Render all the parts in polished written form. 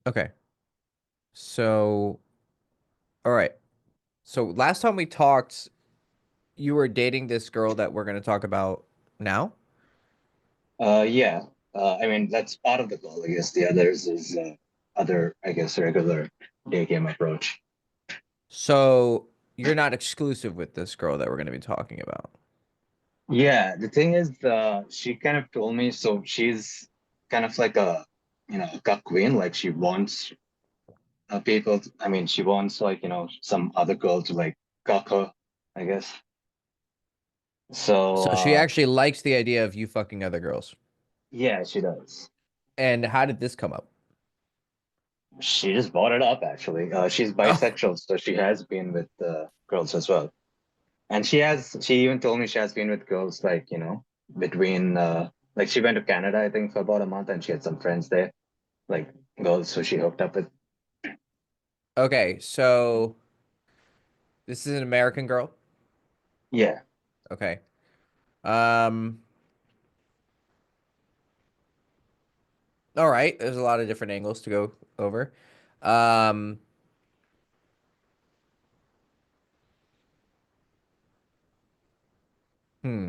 Okay. So, all right. So last time we talked, you were dating this girl that we're going to talk about now. Yeah. I mean, that's part of the goal. I guess the others is other, I guess, regular day game approach. So you're not exclusive with this girl that we're going to be talking about. Yeah, the thing is, she kind of told me, so she's kind of like a cuck queen. Like she wants people. I mean, she wants like some other girl to like cuck her, I guess. So So she actually likes the idea of you fucking other girls. yeah, she does. And how did this come up? She just brought it up actually. She's Oh, bisexual, so she has been with girls as well. And she even told me she has been with girls like, between like she went to Canada, I think, for about a month and she had some friends there, like girls, so she hooked up with. okay. So this is an American girl. Yeah. Okay. Um, all right. There's a lot of different angles to go over. Um, hmm.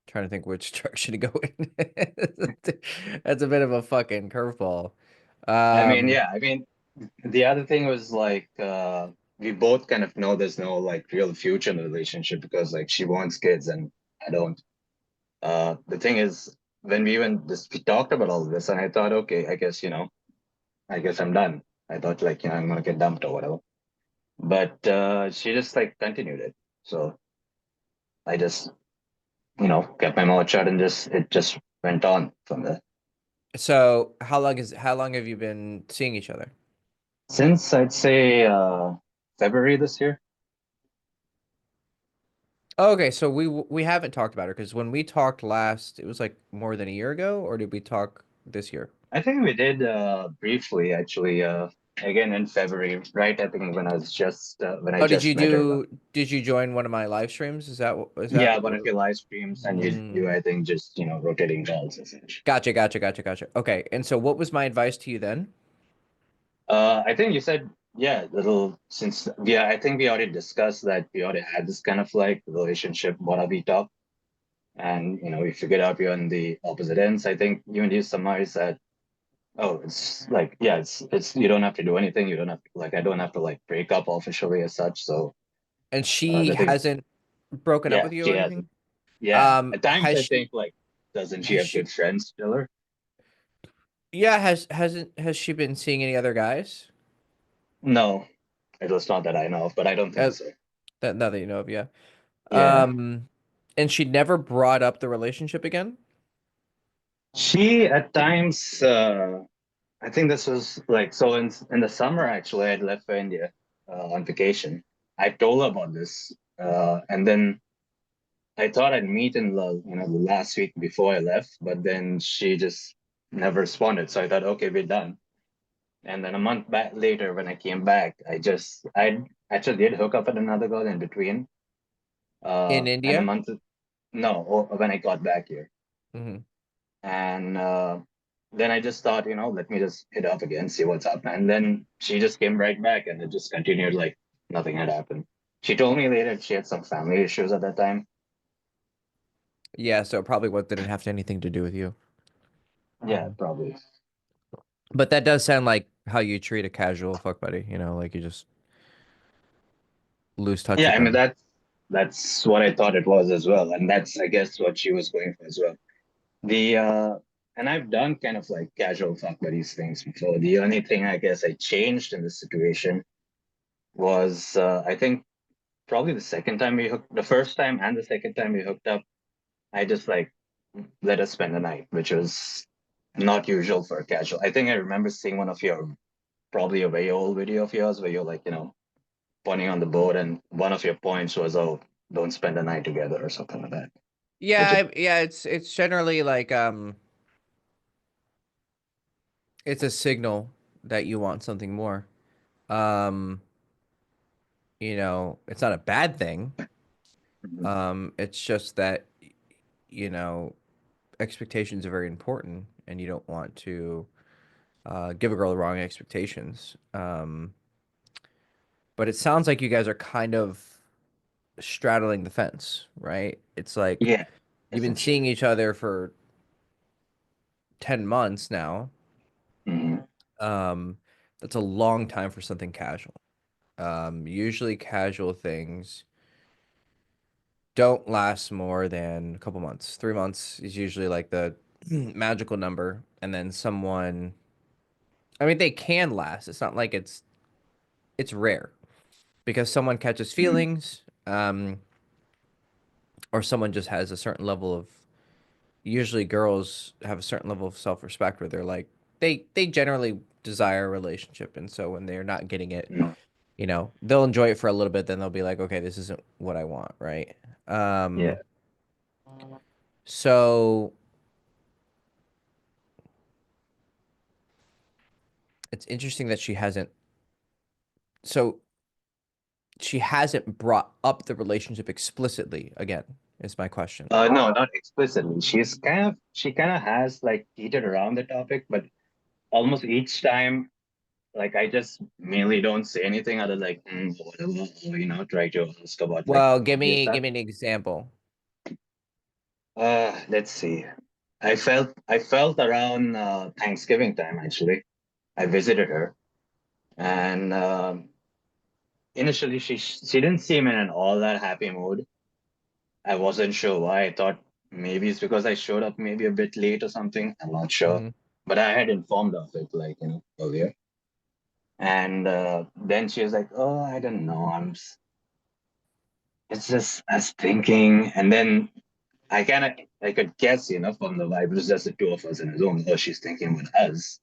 Trying to think which direction to go in. That's a bit of a fucking curveball. I mean, Um, yeah, I mean the other thing was like we both kind of know there's no like real future in the relationship because like she wants kids and I don't. The thing is when we talked about all of this and I thought, okay, I guess I'm done. I thought like, I'm gonna get dumped or whatever. But she just like continued it. So I just, kept my mouth shut and just it just went on from there. so how long have you been seeing each other? Since I'd say February this year. Oh, okay, so we haven't talked about her because when we talked last, it was like more than a year ago, or did we talk this year? I think we did briefly actually again in February, right? I think when I Oh, just met her. did you join one of my live streams? Is that Yeah, one of your live streams and you mm, I think just, rotating calls essentially. gotcha. Okay, and so what was my advice to you then? I think you said, yeah, little since yeah, I think we already discussed that we already had this kind of like relationship wannabe talk. And we figured out we're on the opposite ends. I think even you summarized that, oh, it's like, yeah, it's you don't have to do anything. You don't have to like I don't have to like break up officially as such. So And she the thing, hasn't broken up yeah, with you she or hasn't. anything? Yeah. At times Has I she think like doesn't she has have she good friends still her? yeah, has she been seeing any other guys? No, it was not that I know of, but I don't think Uh, so. that now that you know of, yeah. Yeah. Um, and she never brought up the relationship again? She at times I think this was like so in the summer actually I'd left for India on vacation. I told her about this. And then I thought I'd meet in the last week before I left, but then she just never responded. So I thought, okay, we're done. And then a month back later, when I came back, I actually did hook up with another girl in between. In And a India? month, no, or when I got back here, Hmm. and then I just thought, let me just hit up again, see what's up. And then she just came right back, and it just continued like nothing had happened. She told me later she had some family issues at that time. Yeah, so it probably what didn't have anything to do with you. Yeah, Mhm. probably. But that does sound like how you treat a casual fuck buddy, like you just lose touch Yeah, with I mean them. that's what I thought it was as well, and that's I guess what she was going for as well. The and I've done kind of like casual fuck buddies things before. The only thing I guess I changed in this situation was I think probably the first time and the second time we hooked up, I just like let us spend the night, which was not usual for a casual. I think I remember seeing one of your probably a very old video of yours where you're like pointing on the board, and one of your points was, "Oh, don't spend the night together" or something like that. Which is Yeah, it's generally like it's a signal that you want something more. Um, it's not a bad thing. It's just that you know, expectations are very important and you don't want to give a girl the wrong expectations. But it sounds like you guys are kind of straddling the fence, right? It's like Yeah, you've been seeing essentially. each other for 10 months now. Hmm. Um, that's a long time for something casual. Usually casual things don't last more than a couple months. 3 months is usually like the magical number. And then someone, I mean, they can last. It's not like it's rare because someone catches Hmm. feelings, or someone just has a certain level of, usually girls have a certain level of self-respect where they're like, they generally desire a relationship. And so when they're not getting it, they'll enjoy it for a little bit, then they'll be like, okay, this isn't what I want, right? Yeah. Um, so it's interesting that so she hasn't brought up the relationship explicitly again, is my question. No, not explicitly. She kind of has like teetered around the topic, but almost each time, like I just mainly don't say anything other like whatever, or try to ask about like Well, the give obvious me stuff. give me an example. Let's see. I felt around Thanksgiving time actually. I visited her, and initially she didn't seem in an all that happy mood. I wasn't sure why. I thought maybe it's because I showed up maybe a bit late or something. I'm not sure. Hmm. But I had informed her of it, like, earlier. And then she was like, oh, I don't know. It's just us thinking. And then I could guess, from the vibe, it was just the two of us in a room. Oh, she's thinking with us.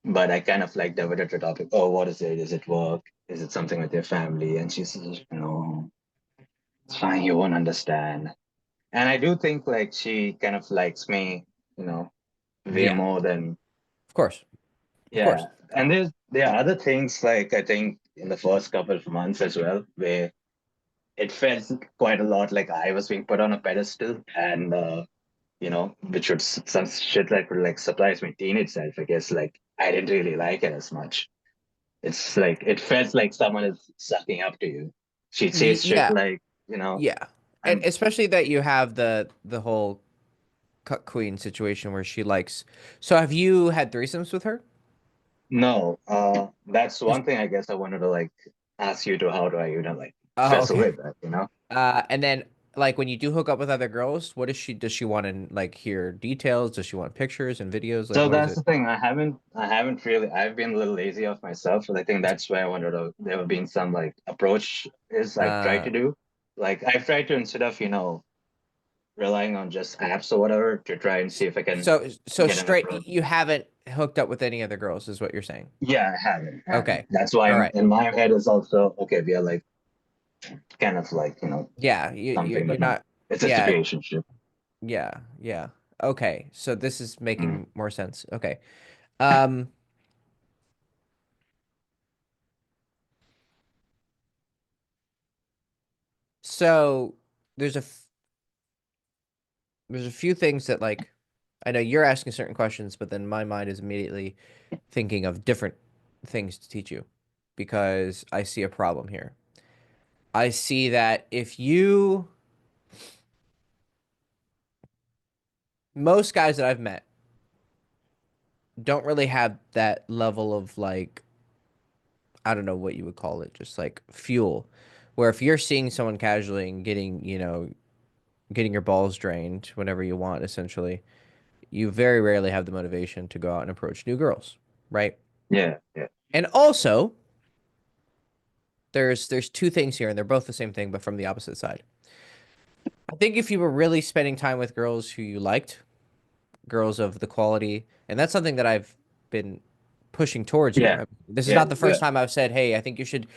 But I kind of like diverted the topic. Oh, what is it? Is it work? Is it something with your family? And she says, no, it's fine. You won't understand. And I do think like she kind of likes me, you know, way Yeah, more than of course, of yeah. course. And there are other things like I think in the first couple of months as well, where it felt quite a lot like I was being put on a pedestal and which would some shit that would like surprise my teenage self, I guess, like I didn't really like it as much. It's like it felt like someone is sucking up to you. She'd say shit Yeah, like, yeah, and I'm especially that you have the whole cut queen situation where she likes. So have you had threesomes with her? no, that's 'Cause- one thing I guess I wanted to like ask you to how do I, like Oh, okay. facilitate that? And then like when you do hook up with other girls, what does she want to like hear details? Does she want pictures and videos? Like So what is that's it? the thing. I haven't really. I've been a little lazy of myself, and I think that's where I wanted to. There have been some like approach is I've tried Uh, to do. Like I've tried to instead of relying on just apps or whatever to try and see if I can so get an straight, approach. you haven't hooked up with any other girls, is what you're saying? Yeah, I haven't. Okay. That's why All right. in my head is also okay. We are like kind of like Yeah, you something, but you're not. not. It's a Yeah, situationship. yeah. Okay. So this is Mm. making more sense. Okay. Um, so there's there's a few things that like I know you're asking certain questions, but then my mind is immediately thinking of different things to teach you because I see a problem here. I see that if you most guys that I've met don't really have that level of like, I don't know what you would call it, just like fuel. Where if you're seeing someone casually and getting, getting your balls drained whenever you want, essentially, you very rarely have the motivation to go out and approach new girls, right? Yeah, yeah, And also, there's two things here, and they're both the same thing, but from the opposite side. I think if you were really spending time with girls who you liked, girls of the quality, and that's something that I've been pushing towards yeah, here. This is yeah, not the yeah. first time I've said, "Hey, I think you should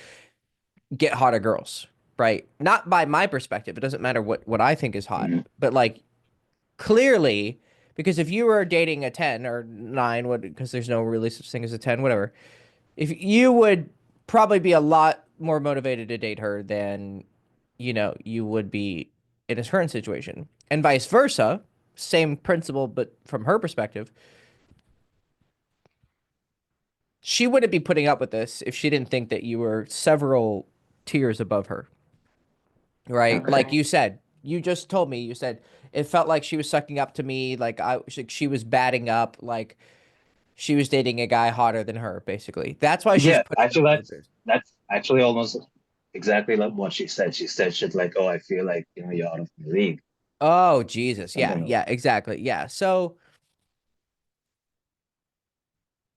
get hotter girls," right? Not by my perspective. It doesn't matter what I think is hot, Mhm. but like clearly, because if you were dating a 10 or 9, what, because there's no really such thing as a 10, whatever, if you would probably be a lot more motivated to date her than, you would be in his current situation. And vice versa, same principle, but from her perspective, She wouldn't be putting up with this if she didn't think that you were several tiers above her, right? Like Okay. you said, you just told me, you said it felt like she was sucking up to me, like she was batting up, like she was dating a guy hotter than her, basically. That's why she's Yeah, putting up actually, with this. that's actually almost exactly like what she said. She said shit like, "Oh, I feel like you're out of the league," Oh, Jesus. Yeah, something like yeah, that. exactly. Yeah. So,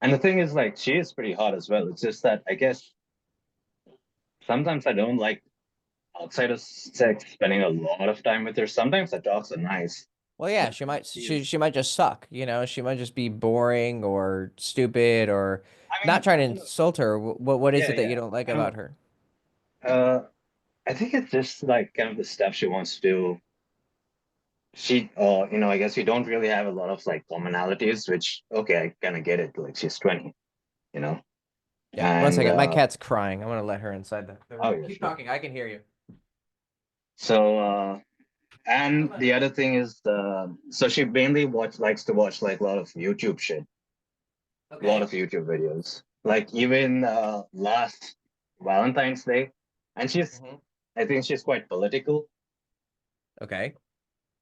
And the thing is, like, she is pretty hot as well. It's just that I guess sometimes I don't like outside of sex spending a lot of time with her. Sometimes the talks are nice, well, yeah, but she might she's. she might just suck, you know? She might just be boring or stupid or I not mean, trying to I don't know. insult her. What is Yeah, it that you yeah. don't like I about know. her? Uh, I think it's just like kind of the stuff she wants to do. I guess we don't really have a lot of like commonalities, which okay, I kind of get it. Like she's 20, you know, Yeah, one and second. My cat's crying. I'm gonna let her inside the oh room. yeah, Keep sure. talking. I can hear you. So I'm and a, the other thing is, so she mainly likes to watch like a lot of YouTube shit, a lot okay. of YouTube videos. Like even last Valentine's Day, and Hmm. I think she's quite political. Okay.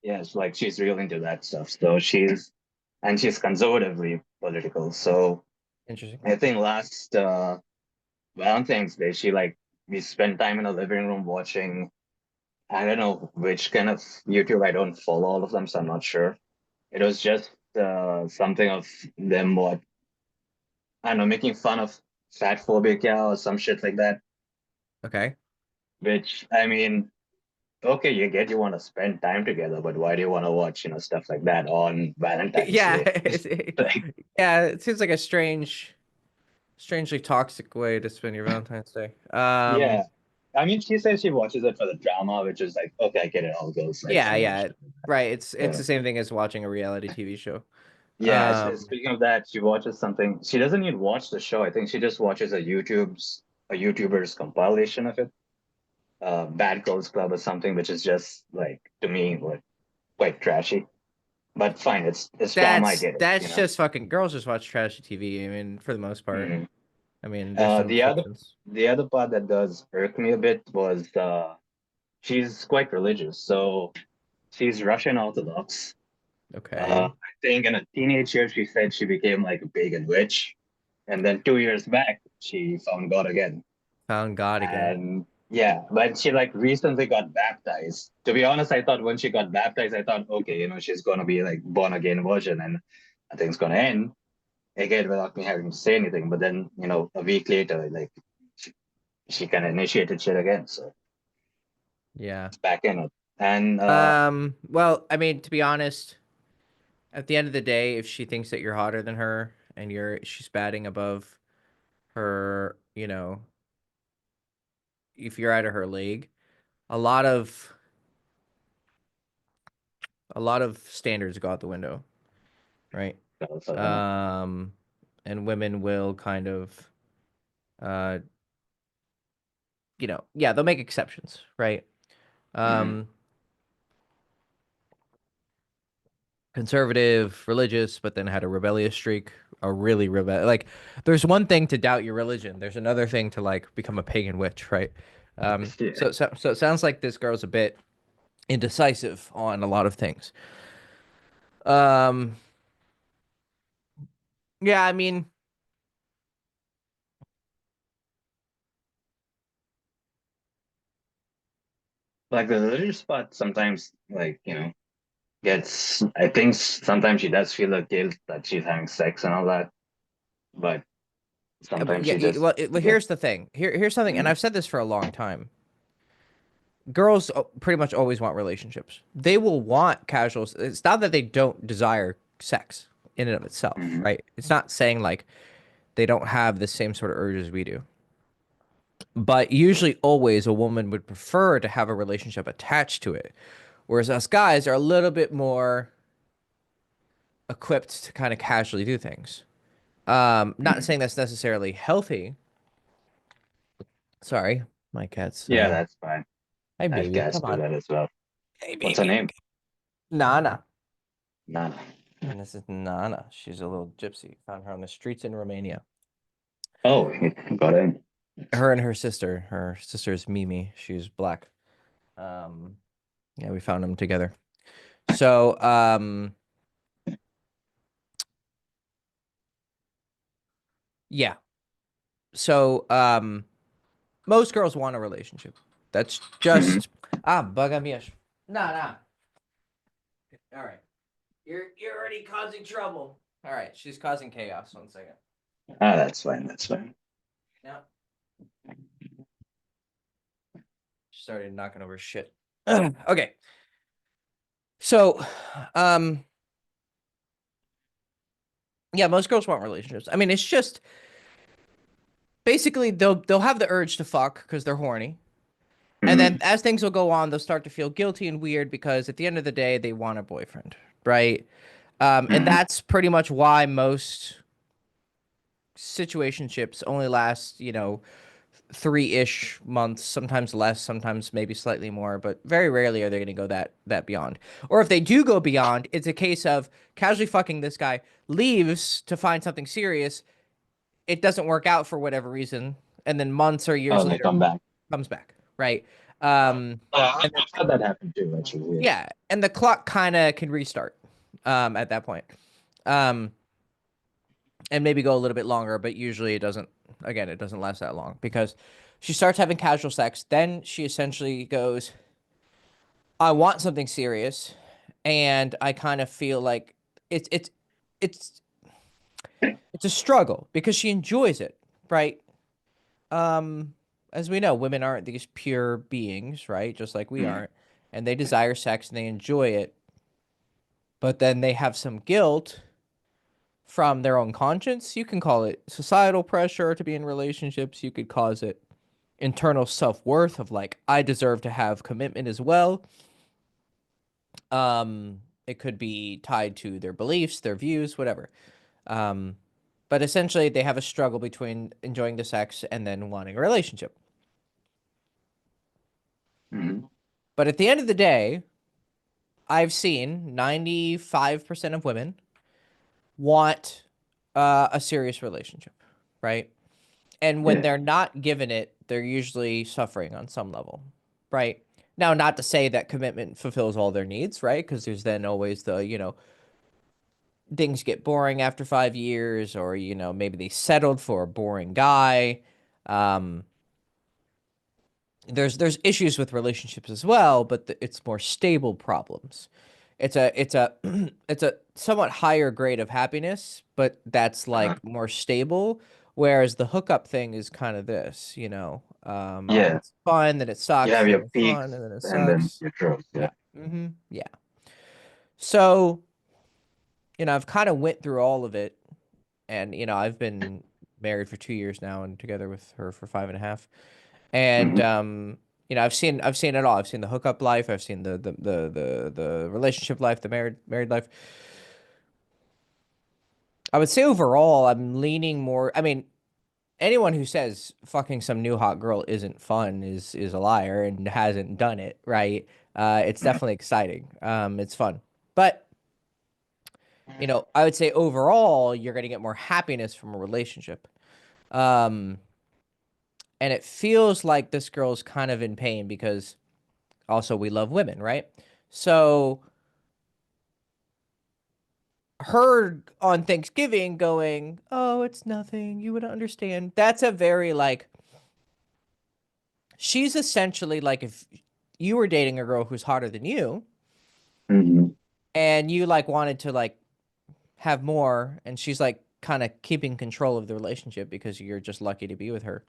Yes, like she's real into that stuff. And she's conservatively political. So Interesting. I think last Valentine's Day, we spent time in a living room watching. I don't know which kind of YouTube. I don't follow all of them, so I'm not sure. It was just something of them I don't know, making fun of fat phobia or some shit like that. Okay. Which I mean, okay, you want to spend time together, but why do you want to watch stuff like that on Valentine's Yeah. Day? Like, Yeah. It seems like a strangely toxic way to spend your Valentine's Day. yeah. I mean, she says she watches it for the drama, which is like, okay, I get it. All girls like Yeah. some Yeah. shit like Right. It's the that. same thing as watching a reality TV show. Yeah. Um. Speaking of that, she watches something. She doesn't even watch the show. I think she just watches a YouTuber's compilation of it, Bad Girls Club or something, which is just like to me like quite trashy. But fine, it's drama. I get it. That's just fucking girls just watch trashy TV. I mean, for the most part. Mhm. I mean, there's Uh, some the other exceptions. the other part that does irk me a bit was she's quite religious, so she's Russian Orthodox. Okay. I think in a teenage year she said she became like a pagan witch, and then 2 years back she found God again. Found God again. And yeah, but she like recently got baptized. To be honest, I thought when she got baptized, I thought, okay, she's gonna be like born again version, and I think it's gonna end again without me having to say anything. But then, a week later, like she kind of initiated shit again, so Yeah. it's back in it. And Well, I mean, to be honest, at the end of the day, if she thinks that you're hotter than her and she's batting above her, if you're out of her league, a lot of a lot of standards go out the window, right? so, Um, and women will kind of, uh, yeah, they'll make exceptions, right? mhm, Um, Conservative, religious, but then had a rebellious streak, a really like there's one thing to doubt your religion. There's another thing to like become a pagan witch, right? yeah, So it sounds like this girl's a bit indecisive on a lot of things. Um, yeah, I mean, like the religious part sometimes, like gets. I think sometimes she does feel a guilt that she's having sex and all that, but yeah, but sometimes yeah, she just well, gets. here's the thing. Here's something, and Mhm, I've said this for a long time. Girls pretty much always want relationships. They will want casuals. It's not that they don't desire sex in and of itself, mhm, right? It's not saying like they don't have the same sort of urges we do. But usually, always, a woman would prefer to have a relationship attached to it. Whereas us guys are a little bit more equipped to kind of casually do things. Not mhm. saying that's necessarily healthy. Sorry, my cat's, Yeah, that's fine. hey, I have baby, cats come do on. that as well. Hey, What's her baby. name? Nana. Nana. And this is Nana. She's a little gypsy. Found her on the streets in Romania. Oh, he got in. Her and her sister. Her sister's Mimi. She's black. Um, yeah, we found them together. So, yeah. So, most girls want a relationship. That's Hmm. just bug on me. Nah, nah. All right. You're already causing trouble. All right, she's causing chaos. 1 second. Ah, that's fine. That's fine. No, she started knocking over shit. Okay, so, um, yeah, most girls want relationships. I mean, it's just basically they'll have the urge to fuck because they're horny, and then Hmm. as things will go on, they'll start to feel guilty and weird because at the end of the day, they want a boyfriend, right? And Hmm. that's pretty much why most situationships only last, 3-ish months, sometimes less, sometimes maybe slightly more, but very rarely are they going to go that beyond. Or if they do go beyond, it's a case of casually fucking this guy, leaves to find something serious. It doesn't work out for whatever reason, and then months or years Oh, they later come back. comes back, right? Um, and then I've had that happen too, actually. yeah, and the clock kind of can restart at that point. Um, and maybe go a little bit longer, but usually it doesn't. Again, it doesn't last that long because she starts having casual sex. Then she essentially goes, "I want something serious," and I kind of feel like it's it's it's it's a struggle because she enjoys it, right? Um, as we know, women aren't these pure beings, right? Just like we Yeah. aren't, and they desire sex and they enjoy it, but then they have some guilt from their own conscience. You can call it societal pressure to be in relationships. You could cause it internal self-worth of like I deserve to have commitment as well. It could be tied to their beliefs, their views, whatever. Um, but essentially they have a struggle between enjoying the sex and then wanting a relationship. Hmm. But at the end of the day, I've seen 95% of women want a serious relationship, right? And when Yeah. they're not given it, they're usually suffering on some level, right? Now, not to say that commitment fulfills all their needs, right? Because there's then always the, things get boring after 5 years, or, maybe they settled for a boring guy. Um, there's issues with relationships as well, but it's more stable problems. It's a it's a somewhat higher grade of happiness, but that's Uh, like more stable. Whereas the hookup thing is kind of this, yeah. it's fun, then it You sucks, have then your it's fun, peaks and then it and then sucks. your troughs. Yeah. Yeah. Yeah. So, I've kind of went through all of it, and I've been married for 2 years now, and together with her for 5.5. And Hmm. I've seen it all. I've seen the hookup life. I've seen the relationship life, the married life. I would say overall, I'm leaning more. I mean, anyone who says fucking some new hot girl isn't fun is a liar and hasn't done it, right? It's definitely exciting. It's fun, but I would say overall, you're gonna get more happiness from a relationship. Um, and it feels like this girl's kind of in pain because also we love women, right? So her on Thanksgiving going, "Oh, it's nothing. You would understand." That's a very like she's essentially like if you were dating a girl who's hotter than you Hmm. and you like wanted to like have more and she's like kind of keeping control of the relationship because you're just lucky to be with her.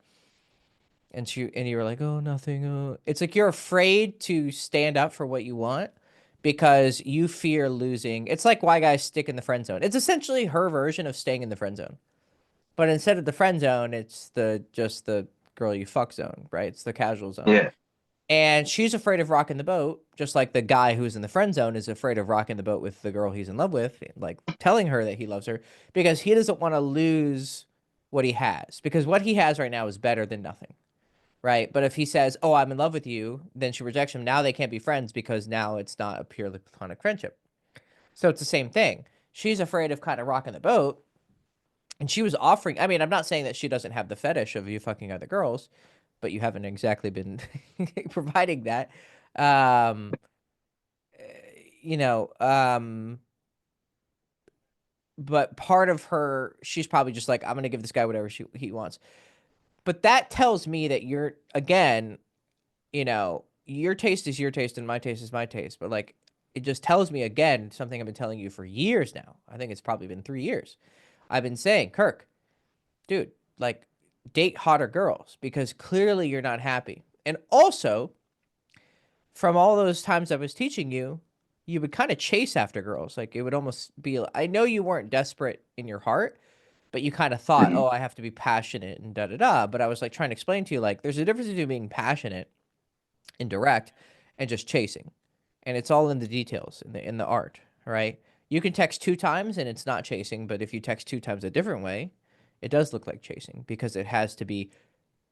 And you were like, "Oh, nothing." Oh. It's like you're afraid to stand up for what you want because you fear losing. It's like why guys stick in the friend zone. It's essentially her version of staying in the friend zone. But instead of the friend zone, it's the girl you fuck zone, right? It's the casual zone. Yeah. And she's afraid of rocking the boat, just like the guy who's in the friend zone is afraid of rocking the boat with the girl he's in love with, like telling her that he loves her because he doesn't want to lose what he has. Because what he has right now is better than nothing, right? But if he says, "Oh, I'm in love with you," then she rejects him. Now they can't be friends because now it's not a purely platonic friendship. So it's the same thing. She's afraid of kind of rocking the boat And she was offering, I mean, I'm not saying that she doesn't have the fetish of you fucking other girls, but you haven't exactly been providing that. Um, you know, but part of her, she's probably just like, I'm gonna give this guy whatever he wants. But that tells me that you're again, your taste is your taste and my taste is my taste. But like, it just tells me again something I've been telling you for years now. I think it's probably been 3 years. I've been saying, Kirk, dude, like, date hotter girls because clearly you're not happy. And also, from all those times I was teaching you, you would kind of chase after girls. Like, it would almost be, I know you weren't desperate in your heart, but you kind of thought, Mhm. oh, I have to be passionate and da da da. But I was like trying to explain to you, like, there's a difference between being passionate and direct and just chasing. And it's all in the details, in the art, right? You can text 2 times and it's not chasing, but if you text 2 times a different way, it does look like chasing because it has to be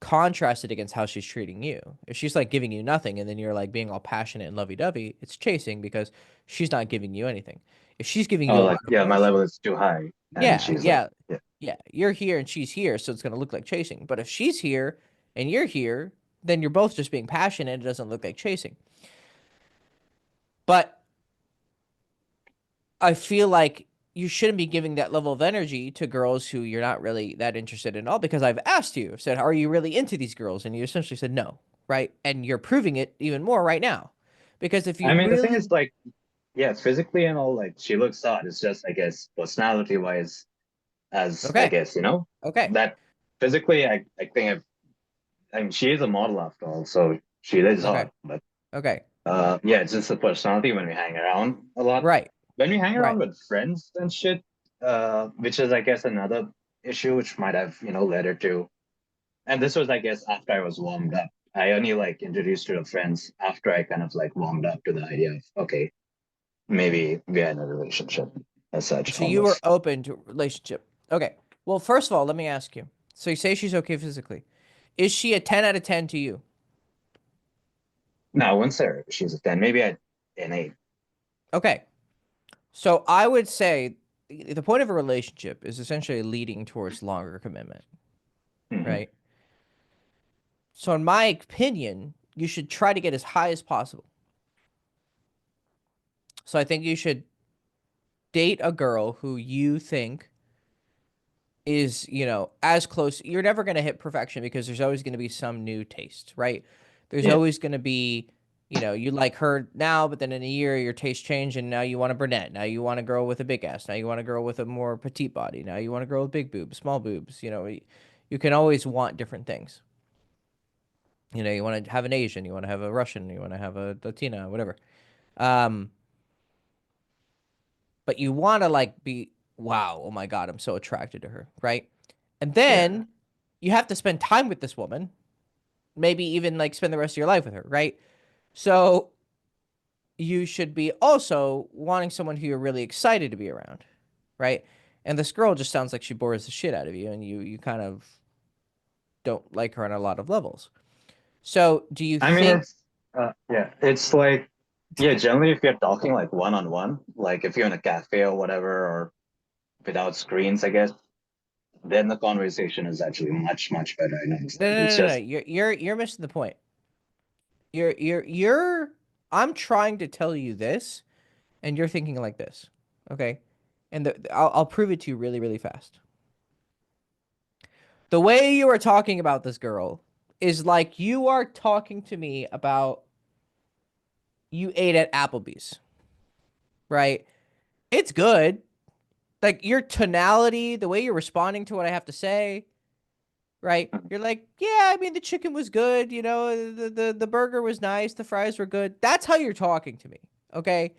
contrasted against how she's treating you. If she's like giving you nothing and then you're like being all passionate and lovey-dovey, it's chasing because she's not giving you anything. If she's giving you Oh, a like lot of yeah, my emotion, level is too high, and yeah, she's like, yeah, yeah. yeah, you're here and she's here, so it's going to look like chasing. But if she's here and you're here, then you're both just being passionate. It doesn't look like chasing. But I feel like you shouldn't be giving that level of energy to girls who you're not really that interested in all because I've asked you, said, are you really into these girls? And you essentially said no, right? And you're proving it even more right now. Because if you I mean, the thing is, really, like, yeah, physically and all, like, she looks hot. It's just, I guess, personality wise, as I okay, guess, okay, that physically, I think I mean, she is a model after all, so she is okay, hot. But okay, yeah, it's just the personality when we hang around a lot. right, When we hang right. around with friends and shit, which is, I guess, another issue which might have, led her to. And this was, I guess, after I was warmed up. I only like introduced her to friends after I kind of like warmed up to the idea of, okay, maybe we had a relationship as such, So you were almost. open to a relationship. Okay. Well, first of all, let me ask you. So you say she's okay physically. Is she a 10 out of 10 to you? No, I wouldn't say she's a 10, maybe an 8. Okay. So I would say the point of a relationship is essentially leading towards longer commitment, Mm-hmm. right? So in my opinion, you should try to get as high as possible. So I think you should date a girl who you think is, as close. You're never going to hit perfection because there's always going to be some new taste, right? There's Yeah. always going to be, you like her now, but then in a year your taste change and now you want a brunette. Now you want a girl with a big ass. Now you want a girl with a more petite body. Now you want a girl with big boobs, small boobs. You can always want different things. You want to have an Asian, you want to have a Russian, you want to have a Latina, whatever. Um, but you want to like be, wow, oh my God, I'm so attracted to her, right? And Yeah. then you have to spend time with this woman, maybe even like spend the rest of your life with her, right? So you should be also wanting someone who you're really excited to be around, right? And this girl just sounds like she bores the shit out of you, and you kind of don't like her on a lot of levels. So do you I mean, think? it's like, yeah, generally, if you're talking like one on one, like if you're in a cafe or whatever, or without screens, I guess, then the conversation is actually much, much better. I know it's No, like, no, it's no, no. just, You're missing the point. You're. I'm trying to tell you this, and you're thinking like this, okay? And I'll prove it to you really, really fast. The way you are talking about this girl is like you are talking to me about you ate at Applebee's, right? It's good. Like your tonality, the way you're responding to what I have to say, right? You're like, yeah, I mean the chicken was good, the burger was nice, the fries were good. That's how you're talking to me, okay?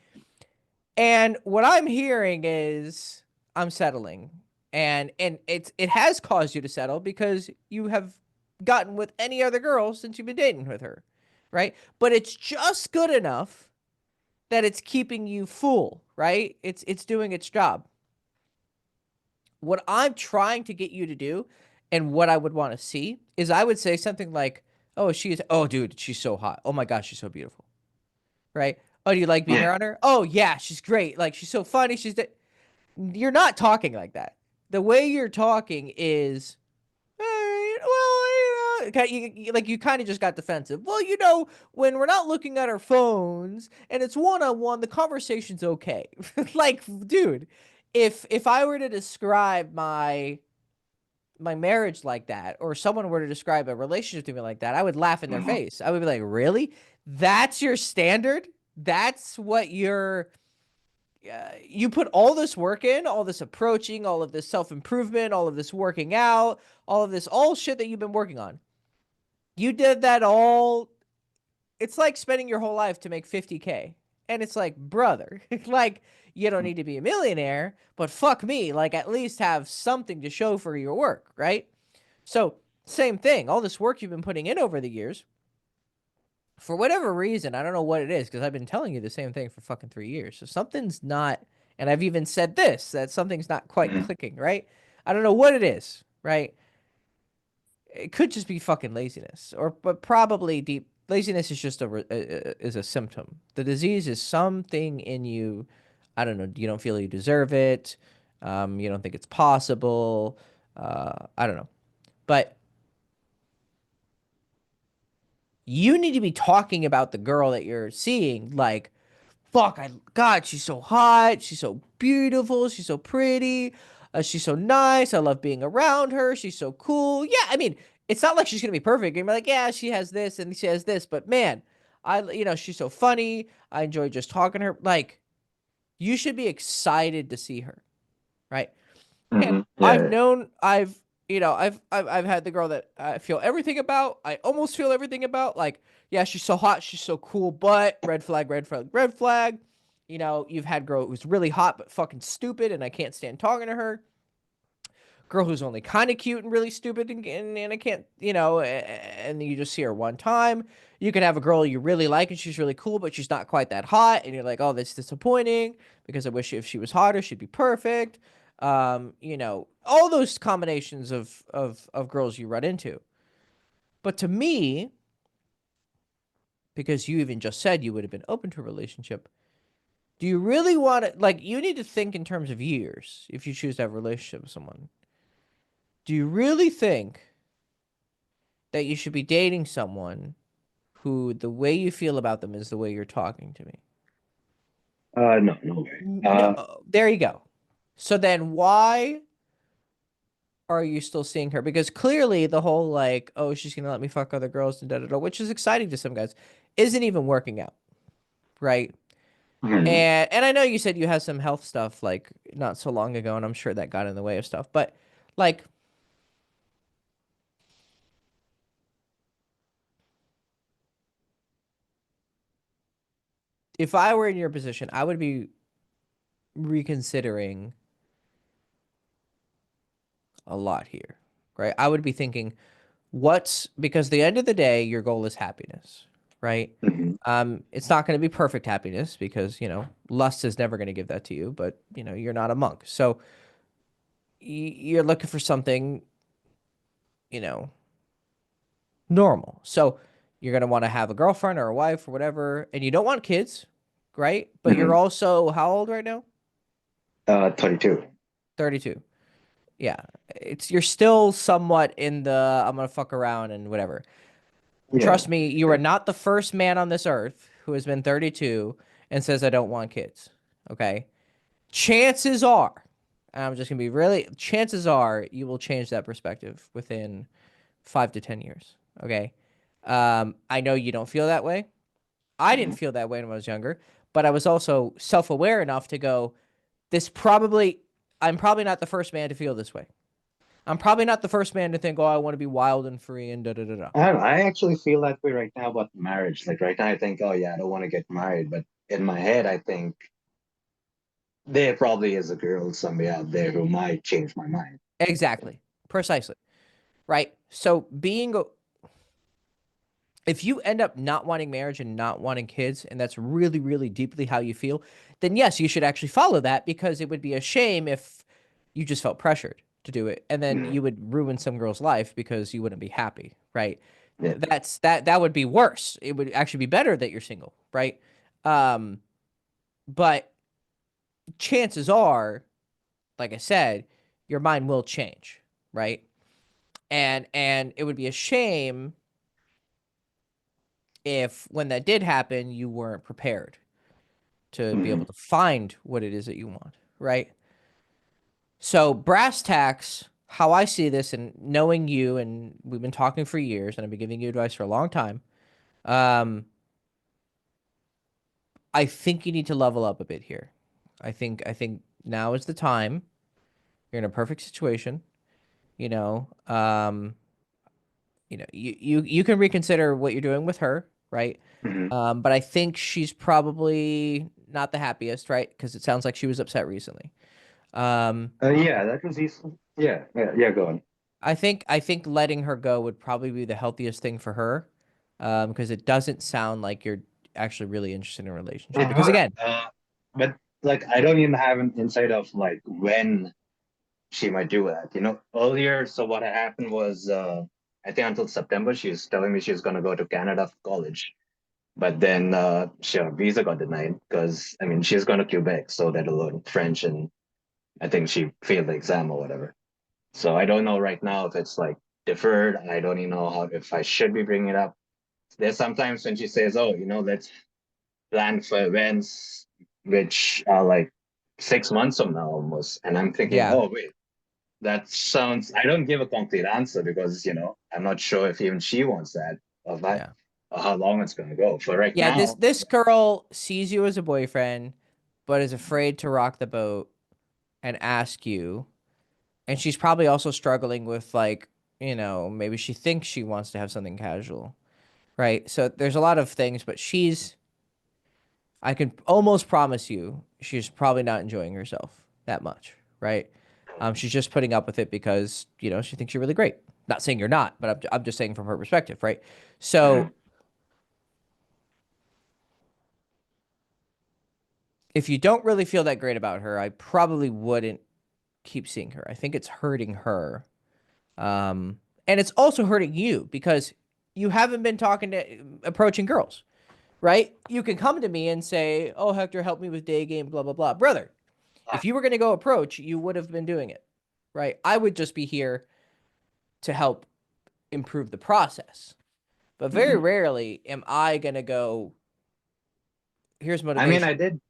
And what I'm hearing is I'm settling. And it has caused you to settle because you have gotten with any other girl since you've been dating with her, right? But it's just good enough that it's keeping you full, right? It's doing its job. What I'm trying to get you to do and what I would want to see is I would say something like, oh dude, she's so hot. Oh my gosh, she's so beautiful. Right? Oh, do you like being yeah. around her? Oh yeah, she's great. Like she's so funny. You're not talking like that. the way you're talking is, "Hey, well, like you kind of just got defensive. Well, when we're not looking at our phones and it's one on one, the conversation's okay." Like, dude, if I were to describe my marriage like that, or someone were to describe a relationship to me like that, I would laugh in their Mhm. face. I would be like, "Really? That's your standard? That's what you put all this work in, all this approaching, all of this self improvement, all of this working out, all shit that you've been working on. You did that all. It's like spending your whole life to make 50K. And it's like, brother, like, you don't need to be a millionaire, but fuck me, like, at least have something to show for your work, right? So, same thing, all this work you've been putting in over the years, for whatever reason, I don't know what it is, because I've been telling you the same thing for fucking 3 years. So something's not, and I've even said this, that something's not quite Mhm. clicking, right? I don't know what it is, right? It could just be fucking laziness, but probably deep laziness is just is a symptom. The disease is something in you. I don't know. You don't feel you deserve it. You don't think it's possible. I don't know, but you need to be talking about the girl that you're seeing, like, fuck, God, she's so hot, she's so beautiful, she's so pretty, she's so nice, I love being around her, she's so cool. Yeah, I mean, it's not like she's gonna be perfect. You're like, yeah, she has this and she has this, but man, she's so funny. I enjoy just talking to her. Like, you should be excited to see her, right? And Mhm. Yeah, yeah. I've had the girl that I feel everything about. I almost feel everything about. Like, yeah, she's so hot, she's so cool, but red flag, red flag, red flag. You've had girl who's really hot but fucking stupid, and I can't stand talking to her. Girl who's only kind of cute and really stupid, and I can't, and you just see her one time. You can have a girl you really like and she's really cool, but she's not quite that hot, and you're like, oh, that's disappointing because I wish if she was hotter, she'd be perfect. All those combinations of girls you run into. But to me, because you even just said you would have been open to a relationship, do you really want to, like, you need to think in terms of years if you choose to have a relationship with someone. Do you really think that you should be dating someone who the way you feel about them is the way you're talking to me? No, no way. No, there you go. So then why are you still seeing her? Because clearly the whole, like, oh, she's gonna let me fuck other girls and da da da, which is exciting to some guys, isn't even working out, right? Mhm. And I know you said you had some health stuff like not so long ago, and I'm sure that got in the way of stuff. But like, if I were in your position, I would be reconsidering a lot here, right? I would be thinking, what's because the end of the day, your goal is happiness, right? Mhm. It's not going to be perfect happiness because lust is never going to give that to you, but you're not a monk, so you're looking for something, you know, normal. So you're going to want to have a girlfriend or a wife or whatever, and you don't want kids, right? But you're Mhm. also how old right now? 32. 32. Yeah, you're still somewhat in the I'm gonna fuck around and whatever. Yeah. Trust me, you are not the first man on this earth who has been 32 and says, I don't want kids. Okay. Chances are, and I'm just going to be really, chances are you will change that perspective within 5 to 10 years. Okay. I know you don't feel that way. I didn't Mhm. feel that way when I was younger, but I was also self aware enough to go, this probably, I'm probably not the first man to feel this way. I'm probably not the first man to think, oh, I want to be wild and free and da da da da. I don't know. I actually feel that way right now about marriage. Like right now, I think, oh yeah, I don't want to get married, but in my head, I think there probably is a girl somebody out there who might change my mind. Exactly. Precisely. Right. So if you end up not wanting marriage and not wanting kids, and that's really, really deeply how you feel, then yes, you should actually follow that because it would be a shame if you just felt pressured to do it. And then Mhm. you would ruin some girl's life because you wouldn't be happy. Right. Yeah. That would be worse. It would actually be better that you're single. Right. Um, but chances are, like I said, your mind will change, right? And it would be a shame if when that did happen, you weren't prepared to be able Mhm. to find what it is that you want, right? So brass tacks, how I see this, and knowing you, and we've been talking for years, and I've been giving you advice for a long time. Um, I think you need to level up a bit here. I think now is the time. You're in a perfect situation. You know, you can reconsider what you're doing with her, right? Mhm. But I think she's probably not the happiest, right? Because it sounds like she was upset recently. Um, Yeah, that was easy. Yeah, yeah, yeah. Go on. I think letting her go would probably be the healthiest thing for her, because it doesn't sound like you're actually really interested in a relationship. It Because would, again, but like I don't even have an insight of like when she might do that. Earlier, so what had happened was, I think until September, she was telling me she was going to go to Canada for college. But then her visa got denied because, I mean, she's going to Quebec, so that'll learn French, and I think she failed the exam or whatever. So I don't know right now if it's like deferred. I don't even know how if I should be bringing it up. There's sometimes when she says, "Oh, let's plan for events," which are like 6 months from now almost, and I'm thinking, yeah, "Oh, wait, that sounds." I don't give a complete answer because I'm not sure if even she wants that or that, yeah, or how long it's going to go. For right yeah. This now, this girl sees you as a boyfriend, but is afraid to rock the boat and ask you. And she's probably also struggling with like, maybe she thinks she wants to have something casual, right? So there's a lot of things, but I can almost promise you, she's probably not enjoying herself that much, right? She's just putting up with it because, she thinks you're really great. Not saying you're not, but I'm just saying from her perspective, right? So Mhm. if you don't really feel that great about her, I probably wouldn't keep seeing her. I think it's hurting her. And it's also hurting you because you haven't been approaching girls, right? You can come to me and say, "Oh, Hector, help me with day game, blah blah blah." Brother, if you were going to go approach, you would have been doing it, right? I would just be here to help improve the process. But very Mhm. rarely am I going to go, "Here's I mean, motivation." I did.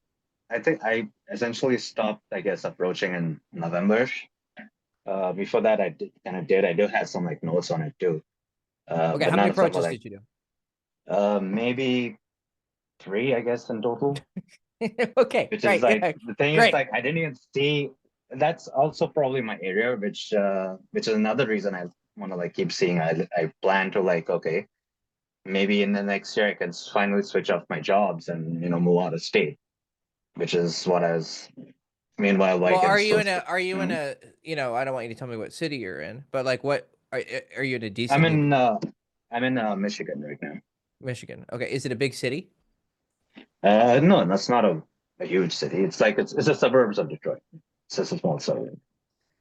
I think I essentially stopped, I guess, approaching in November. Before that, I did kind of did. I do have some like notes on it too, Okay, but how many none of them were approaches like did you maybe three, I guess, in total. do? Okay, Which is great. like Yeah, the thing is great. like I didn't even see. That's also probably my area, which is another reason I want to like keep seeing. I plan to like okay, maybe in the next year I can finally switch off my jobs and move out of state, which is what I was. Meanwhile, Well, like in still. You know, I don't want you to tell me what city you're in, but like are you in a I'm decent neighborhood? in uh I'm in Michigan right now. Michigan. Okay, is it a big city? No, that's not a huge city. It's like it's the suburbs of Detroit. It's just a small suburb.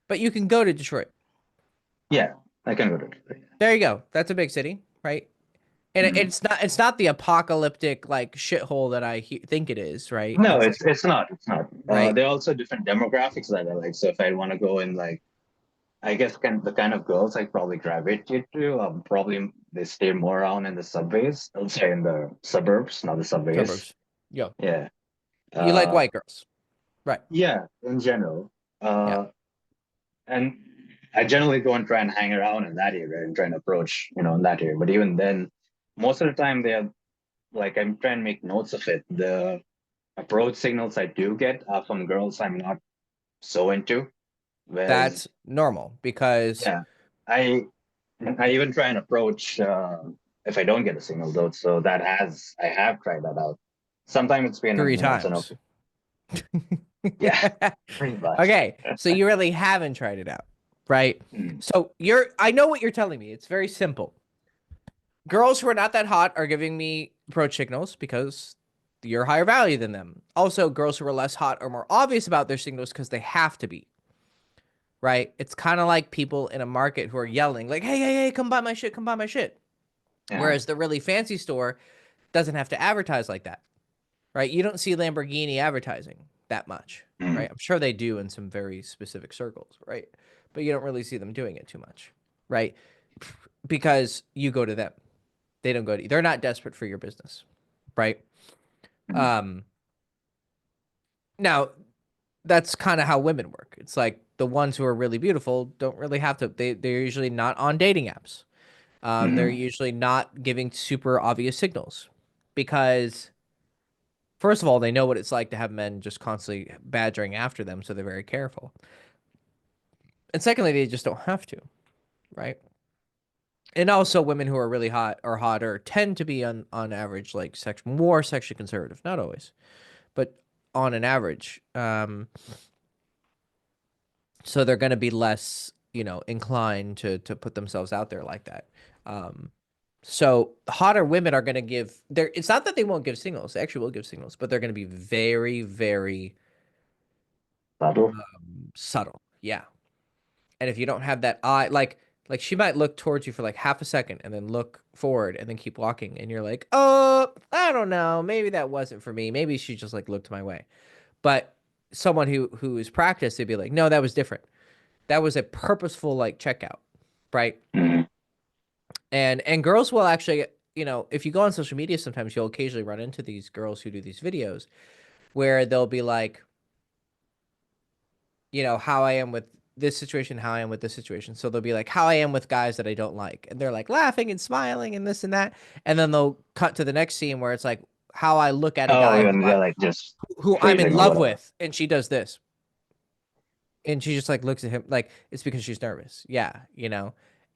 But you can go to Detroit. Yeah, I can go to Detroit. There you go. That's a big city, right? And Mhm. it's not the apocalyptic like shithole that think it is, right? No, It's like it's not. It's not. right. There are also different demographics that I like. So if I want to go in, like, I guess the kind of girls I probably gravitate to, probably they stay more around in the subways. I'll say in the suburbs, not the subways. Suburbs. Yo. Yeah. You like Uh, white girls. Right. yeah. In general. Yeah. And I generally go and try and hang around in that area and try and approach, in that area. But even then, most of the time they're like I'm trying to make notes of it. The approach signals I do get are from girls I'm not so into. Whereas, That's normal because yeah, I I even try and approach if I don't get a signal though. So I have tried that out. Sometimes it's been three it's an times. okay. Yeah, pretty much. Okay, so you really haven't tried it out, right? Mm, So I know what you're telling me. It's very simple. Girls who are not that hot are giving me approach signals because you're higher value than them. Also, girls who are less hot are more obvious about their signals because they have to be, right? It's kind of like people in a market who are yelling, like, "Hey, hey, hey, come buy my shit, come buy my shit." yeah. Whereas the really fancy store doesn't have to advertise like that, right? You don't see Lamborghini advertising. that much, Mm-hmm. right? I'm sure they do in some very specific circles, right? But you don't really see them doing it too much, right? Because you go to them. They don't go to you. They're not desperate for your business, right? Um, Now that's kind of how women work. It's like the ones who are really beautiful don't really have to. They're usually not on dating apps. They're Mm-hmm. usually not giving super obvious signals because first of all, they know what it's like to have men just constantly badgering after them, so they're very careful. And secondly, they just don't have to, right? And also, women who are really hot or hotter tend to be on average like more sexually conservative. Not always, but on an average. So they're going to be less, inclined to put themselves out there like that. Um, so hotter women are going to give there. It's not that they won't give signals; they actually will give signals, but they're going to be very, very Subtle. subtle. Yeah, and if you don't have that eye, like she might look towards you for like half a second and then look forward and then keep walking, and you're like, oh, I don't know, maybe that wasn't for me. Maybe she just like looked my way. But someone who is practiced, they'd be like, no, that was different. That was a purposeful like checkout, right? Mm-hmm. And girls will actually, if you go on social media, sometimes you'll occasionally run into these girls who do these videos where they'll be like, how I am with this situation, how I am with this situation. So they'll be like, how I am with guys that I don't like, and they're like laughing and smiling and this and that, and then they'll cut to the next scene where it's like how I look at a Oh, guy and they're like just who I'm in phrasing or love whatever. with, and she does this. And she just like looks at him like it's because she's nervous. Yeah,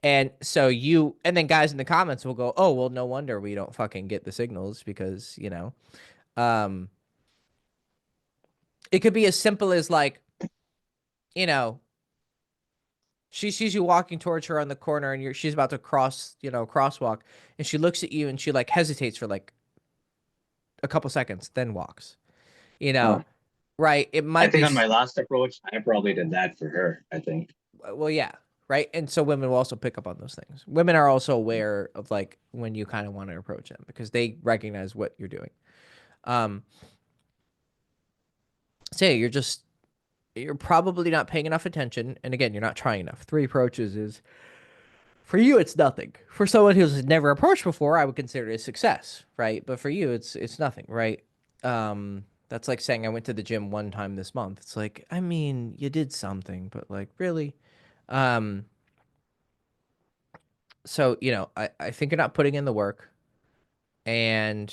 And so and then guys in the comments will go, "Oh, well, no wonder we don't fucking get the signals because, um it could be as simple as like, you know, she sees you walking towards her on the corner and she's about to crosswalk, and she looks at you and she like hesitates for like a couple seconds, then walks. You Huh. know, right? It I might think be on my last approach, I probably did that for her, I think. well, yeah, right. And so women will also pick up on those things. Women are also aware of like when you kind of want to approach them because they recognize what you're doing. Um, say you're probably not paying enough attention, and again, you're not trying enough. Three approaches is for you, it's nothing. For someone who's never approached before, I would consider it a success, right? But for you, it's nothing, right? That's like saying I went to the gym one time this month. It's like, I mean, you did something, but like, really? Um, so I think you're not putting in the work, and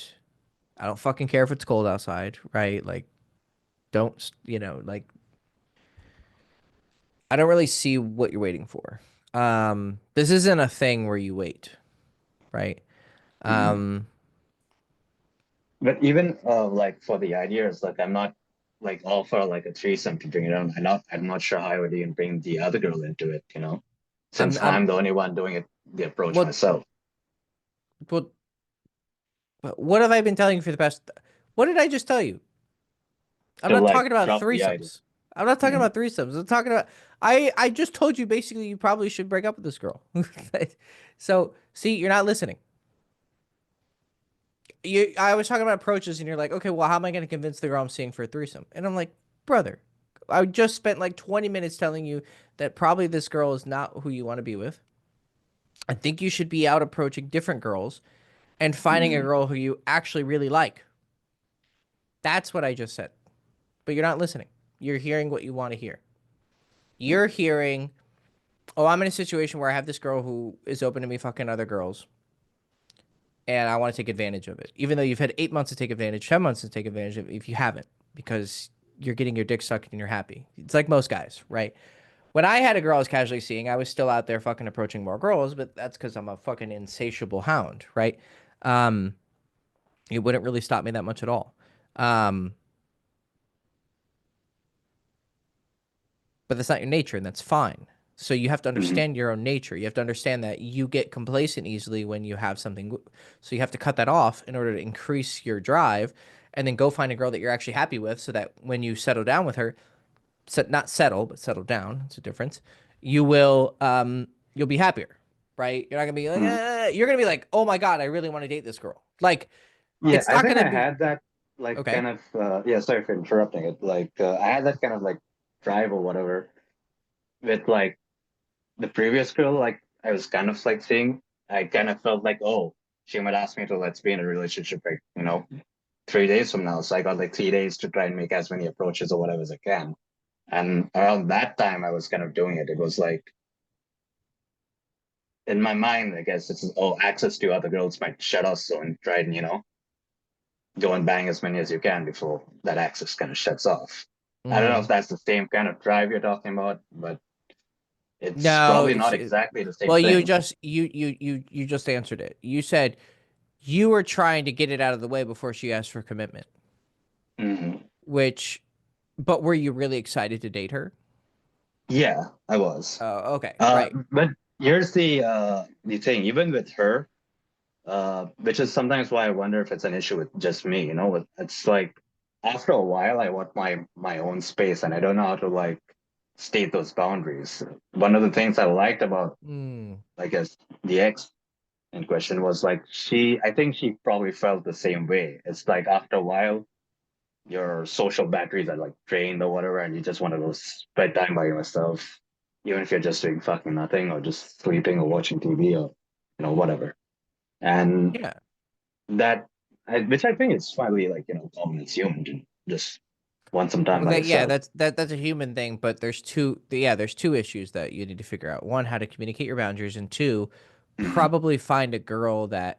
I don't fucking care if it's cold outside, right? Like, don't like I don't really see what you're waiting for. This isn't a thing where you wait, right? Mhm. Um, But even like for the ideas, like I'm not like all for like a threesome to bring it on. I'm not sure how I would even bring the other girl into it, I'm since I'm I'm the only one doing it the approach what myself. what what have I been telling you for the past? What did I just tell you? I'm To not like talking about drop the idea. threesomes. I'm not talking Mhm. about threesomes. I'm talking about I just told you basically you probably should break up with this girl. So see, you're not listening. I was talking about approaches, and you're like, okay, well, how am I going to convince the girl I'm seeing for a threesome? And I'm like, brother, I just spent like 20 minutes telling you that probably this girl is not who you want to be with. I think you should be out approaching different girls and finding a Mhm. girl who you actually really like. That's what I just said. But you're not listening. You're hearing what you want to hear. You're hearing, oh, I'm in a situation where I have this girl who is open to me fucking other girls, and I want to take advantage of it. Even though you've had 8 months to take advantage, 10 months to take advantage of it, if you haven't, because you're getting your dick sucked and you're happy. It's like most guys, right? When I had a girl I was casually seeing, I was still out there fucking approaching more girls, but that's because I'm a fucking insatiable hound, right? Um, it wouldn't really stop me that much at all. Um, but that's not your nature, and that's fine. So you have to Mhm. understand your own nature. You have to understand that you get complacent easily when you have something. So you have to cut that off in order to increase your drive, and then go find a girl that you're actually happy with, so that when you settle down with her, not settle, but settle down. It's a difference. You'll be happier, right? You're not gonna be like, Mhm. you're gonna be like, oh my god, I really want to date this girl. Like, Yeah, it's I not think gonna I be had that. like Okay. kind of yeah, sorry for interrupting it. Like I had that kind of like drive or whatever with like the previous girl, like I was kind of like seeing, I kind of felt like, oh, she might ask me to let's be in a relationship, like, 3 days from now. So I got like 3 days to try and make as many approaches or whatever as I can. And around that time, I was kind of doing it. It was like in my mind, I guess it's oh, access to other girls might shut us, so and try and go and bang as many as you can before that access kind of shuts off. I don't know if Mm. that's the same kind of drive you're talking about, but it's No, probably it's not exactly the same well, thing. you just answered it. You said you were trying to get it out of the way before she asked for commitment, Hmm. which, but were you really excited to date her? Yeah, I was. Oh, okay, right. But here's the thing, even with her, which is sometimes why I wonder if it's an issue with just me, it's like after a while I want my own space and I don't know how to like state those boundaries. One of the things I liked about Mm. I guess the ex in question was like I think she probably felt the same way. It's like after a while your social batteries are like drained or whatever, and you just want to go spend time by yourself, even if you're just doing fucking nothing or just sleeping or watching TV or whatever. And Yeah. that, which I think is finally like common as human to just want some time Well, by yeah, yourself. that's a human thing, but there's two issues that you need to figure out. One, how to communicate your boundaries, and two, Hmm. probably find a girl that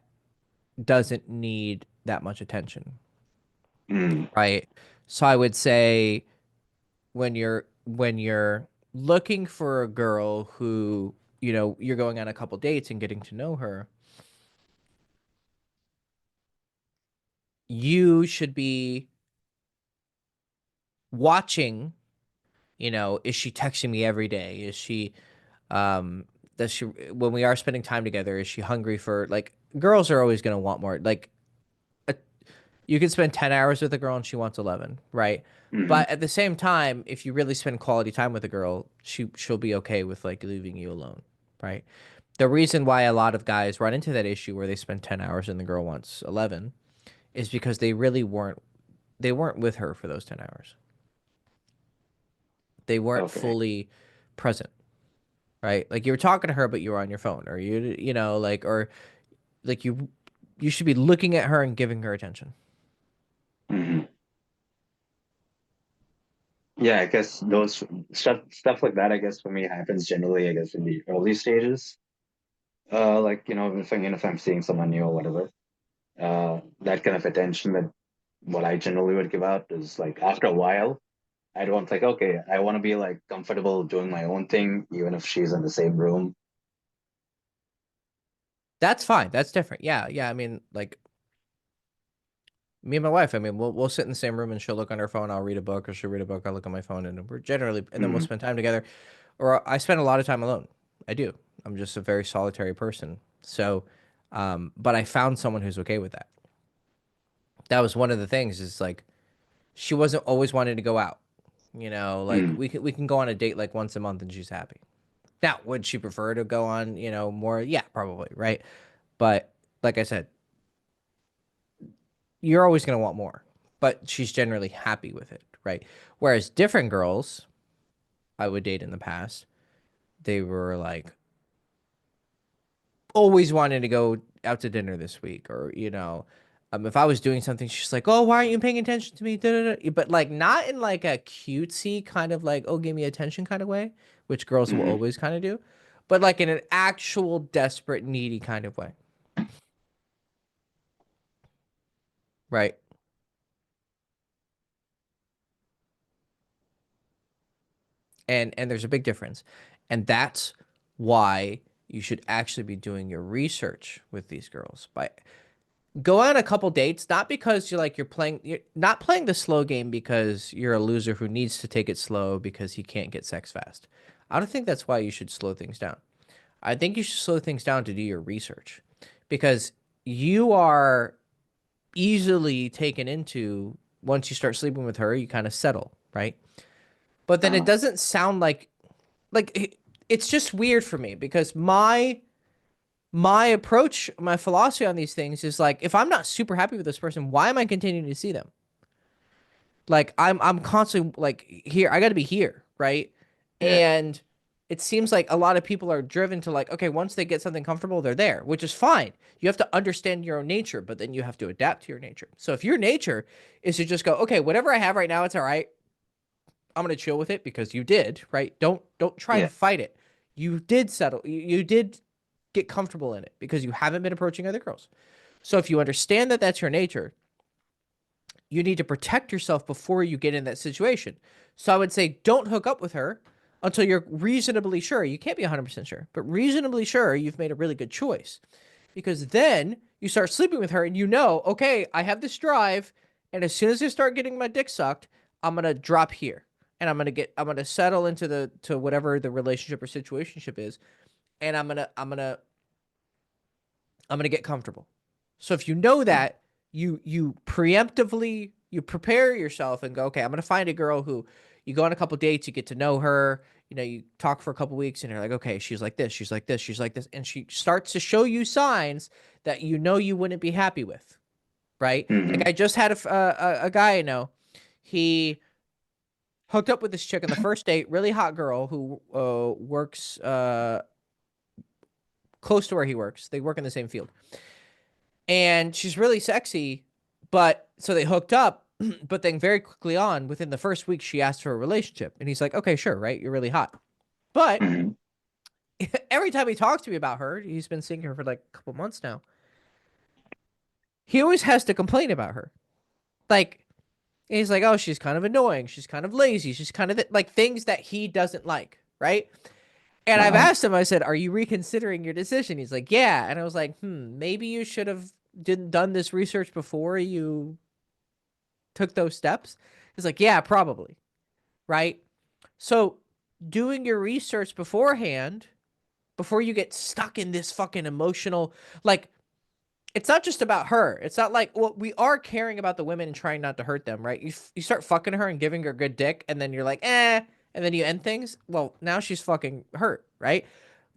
doesn't need that much attention, Mm. right? So I would say when you're looking for a girl who, you're going on a couple dates and getting to know her, you should be watching, is she texting me every day? Is she um does she when we are spending time together, is she hungry for like girls are always going to want more. Like a, you can spend 10 hours with a girl and she wants 11, right? Hmm. But at the same time, if you really spend quality time with a girl, she'll be okay with like leaving you alone, right? The reason why a lot of guys run into that issue where they spend 10 hours and the girl wants 11 is because they weren't with her for those 10 hours. They weren't Okay. fully present, right? Like you were talking to her but you were on your phone, or like, or like you should be looking at her and giving her attention. Hmm. Yeah, I guess those stuff like that, I guess for me happens generally, I guess in the early stages. Like if I'm seeing someone new or whatever, that kind of attention that what I generally would give out is like after a while, I'd want like, okay, I want to be like comfortable doing my own thing, even if she's in the same room. That's fine. That's different. Yeah, yeah. I mean, like me and my wife. I mean, we'll sit in the same room and she'll look on her phone. I'll read a book, or she'll read a book. I'll look on my phone, and then we'll Mm, spend time together. Or I spend a lot of time alone. I do. I'm just a very solitary person. So, but I found someone who's okay with that. That was one of the things. Is like she wasn't always wanting to go out. Like mm, we can go on a date like once a month and she's happy. Now, would she prefer to go on, more? Yeah, probably, right? But like I said, you're always going to want more, but she's generally happy with it, right? Whereas different girls I would date in the past, they were like always wanting to go out to dinner this week, or if I was doing something, she's like, "Oh, why aren't you paying attention to me?" Da, da, da. But like not in like a cutesy kind of like, "Oh, give me attention" kind of way, which girls will mm. always kind of do, but like in an actual desperate, needy kind of way, right? And there's a big difference, and that's why you should actually be doing your research with these girls. By go on a couple dates, not because you're not playing the slow game because you're a loser who needs to take it slow because he can't get sex fast. I don't think that's why you should slow things down. I think you should slow things down to do your research, because you are easily taken into, once you start sleeping with her, you kind of settle, right? But then it Uh, doesn't sound like it's just weird for me, because my approach, my philosophy on these things is like, if I'm not super happy with this person, why am I continuing to see them? Like I'm constantly like here, I got to be here, right? Yeah. And it seems like a lot of people are driven to like, okay, once they get something comfortable, they're there, which is fine. You have to understand your own nature, but then you have to adapt to your nature. So if your nature is to just go, okay, whatever I have right now, it's all right. I'm gonna chill with it because you did, right? Don't try and Yeah. fight it. You did settle. You did get comfortable in it because you haven't been approaching other girls. So if you understand that that's your nature, you need to protect yourself before you get in that situation. So I would say don't hook up with her until you're reasonably sure. You can't be 100% sure, but reasonably sure you've made a really good choice. Because then you start sleeping with her and you know, okay, I have this drive. And as soon as I start getting my dick sucked, I'm going to drop here. And I'm going to settle into to whatever the relationship or situationship is. And I'm gonna get comfortable. So if you know Mm. that, you preemptively you prepare yourself and go, okay, I'm gonna find a girl who you go on a couple dates, you get to know her, you know, you talk for a couple weeks, and you're like, okay, she's like this, she's like this, she's like this, and she starts to show you signs that you know you wouldn't be happy with, right? Like Mm-hmm. I just had a guy I know, he hooked up with this chick on the first date, really hot girl who works close to where he works. They work in the same field and she's really sexy. But so they hooked up, but then very quickly on, within the first week, she asked for a relationship, and he's like, "Okay, sure, right? You're really hot." But Mm-hmm. every time he talks to me about her, he's been seeing her for like a couple months now. He always has to complain about her. Like he's like, "Oh, she's kind of annoying. She's kind of lazy. She's kind of like things that he doesn't like." Right. And I've Uh-huh. asked him, I said, "Are you reconsidering your decision?" He's like, "Yeah." And I was like, maybe you should have didn't done this research before you took those steps. He's like, "Yeah, probably." Right. So doing your research beforehand, before you get stuck in this fucking emotional, like, it's not just about her. It's not like, well, we are caring about the women and trying not to hurt them, right? You start fucking her and giving her good dick, and then you're like, and then you end things. Well, now she's fucking hurt, right?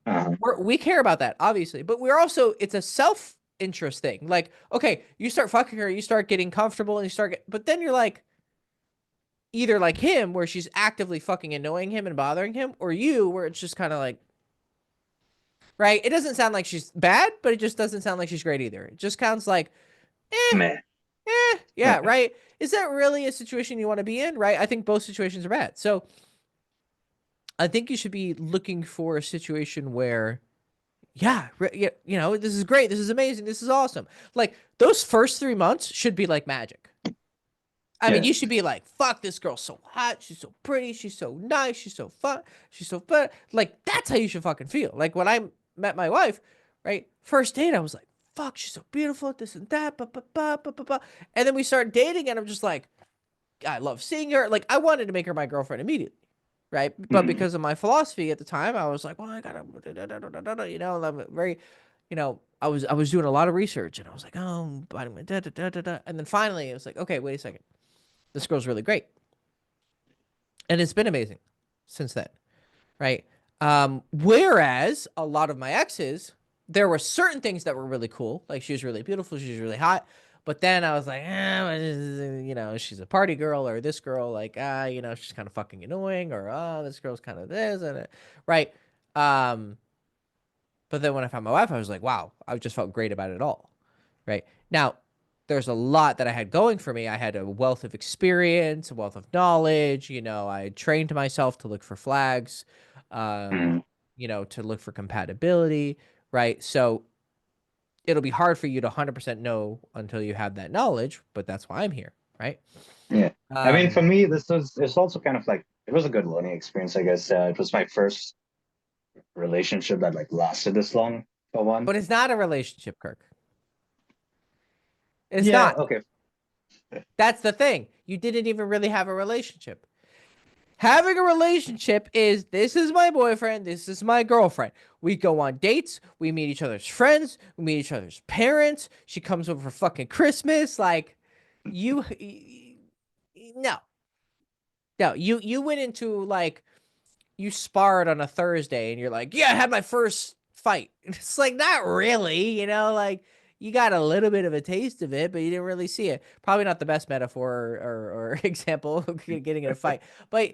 Uh-huh. We care about that, obviously, but we're also, it's a self interest thing. Like, okay, you start fucking her, you start getting comfortable, and but then you're like, either like him, where she's actively fucking annoying him and bothering him, or you, where it's just kind of like, right? It doesn't sound like she's bad, but it just doesn't sound like she's great either. It just sounds like, eh, Meh. yeah, right? Is that really a situation you want to be in, right? I think both situations are bad. So I think you should be looking for a situation where, yeah, yeah, you know, this is great, this is amazing, this is awesome. Like those first 3 months should be like magic. I mean, Yeah. you should be like, fuck, this girl's so hot. She's so pretty. She's so nice. She's so fun. She's so fun. Like, that's how you should fucking feel. Like, when I met my wife, right? First date, I was like, fuck, she's so beautiful, this and that. Ba, ba, ba, ba, ba, ba. And then we started dating, and I'm just like, I love seeing her. Like, I wanted to make her my girlfriend immediately, right? But Mm-hmm. because of my philosophy at the time, I was like, well, I gotta, you know, I'm very, you know, I was doing a lot of research, and I was like, oh, and then finally, it was like, okay, wait a second, this girl's really great, and it's been amazing since then, right? Whereas a lot of my exes, there were certain things that were really cool, like she was really beautiful, she was really hot, but then I was like, you know, she's a party girl, or this girl, like, you know, she's kind of fucking annoying, or this girl's kind of this and it, right? Um, but then when I found my wife, I was like, wow, I just felt great about it all, right? Now, there's a lot that I had going for me. I had a wealth of experience, a wealth of knowledge. You know, I trained myself to look for flags, um, Mm-hmm. you know, to look for compatibility, right? So it'll be hard for you to 100% know until you have that knowledge, but that's why I'm here, right? Yeah. I mean, Um, for me, it's also kind of like it was a good learning experience, I guess. It was my first relationship that like lasted this long for one. but it's not a relationship, Kirk. It's Yeah, not. okay. That's the thing. You didn't even really have a relationship. Having a relationship is, this is my boyfriend, this is my girlfriend. We go on dates, we meet each other's friends, we meet each other's parents. She comes over for fucking Christmas. Like, you, no, no, you went into like, you sparred on a Thursday and you're like, yeah, I had my first fight. It's like, not really, you know, like, you got a little bit of a taste of it, but you didn't really see it. Probably not the best metaphor or example of getting in a fight, but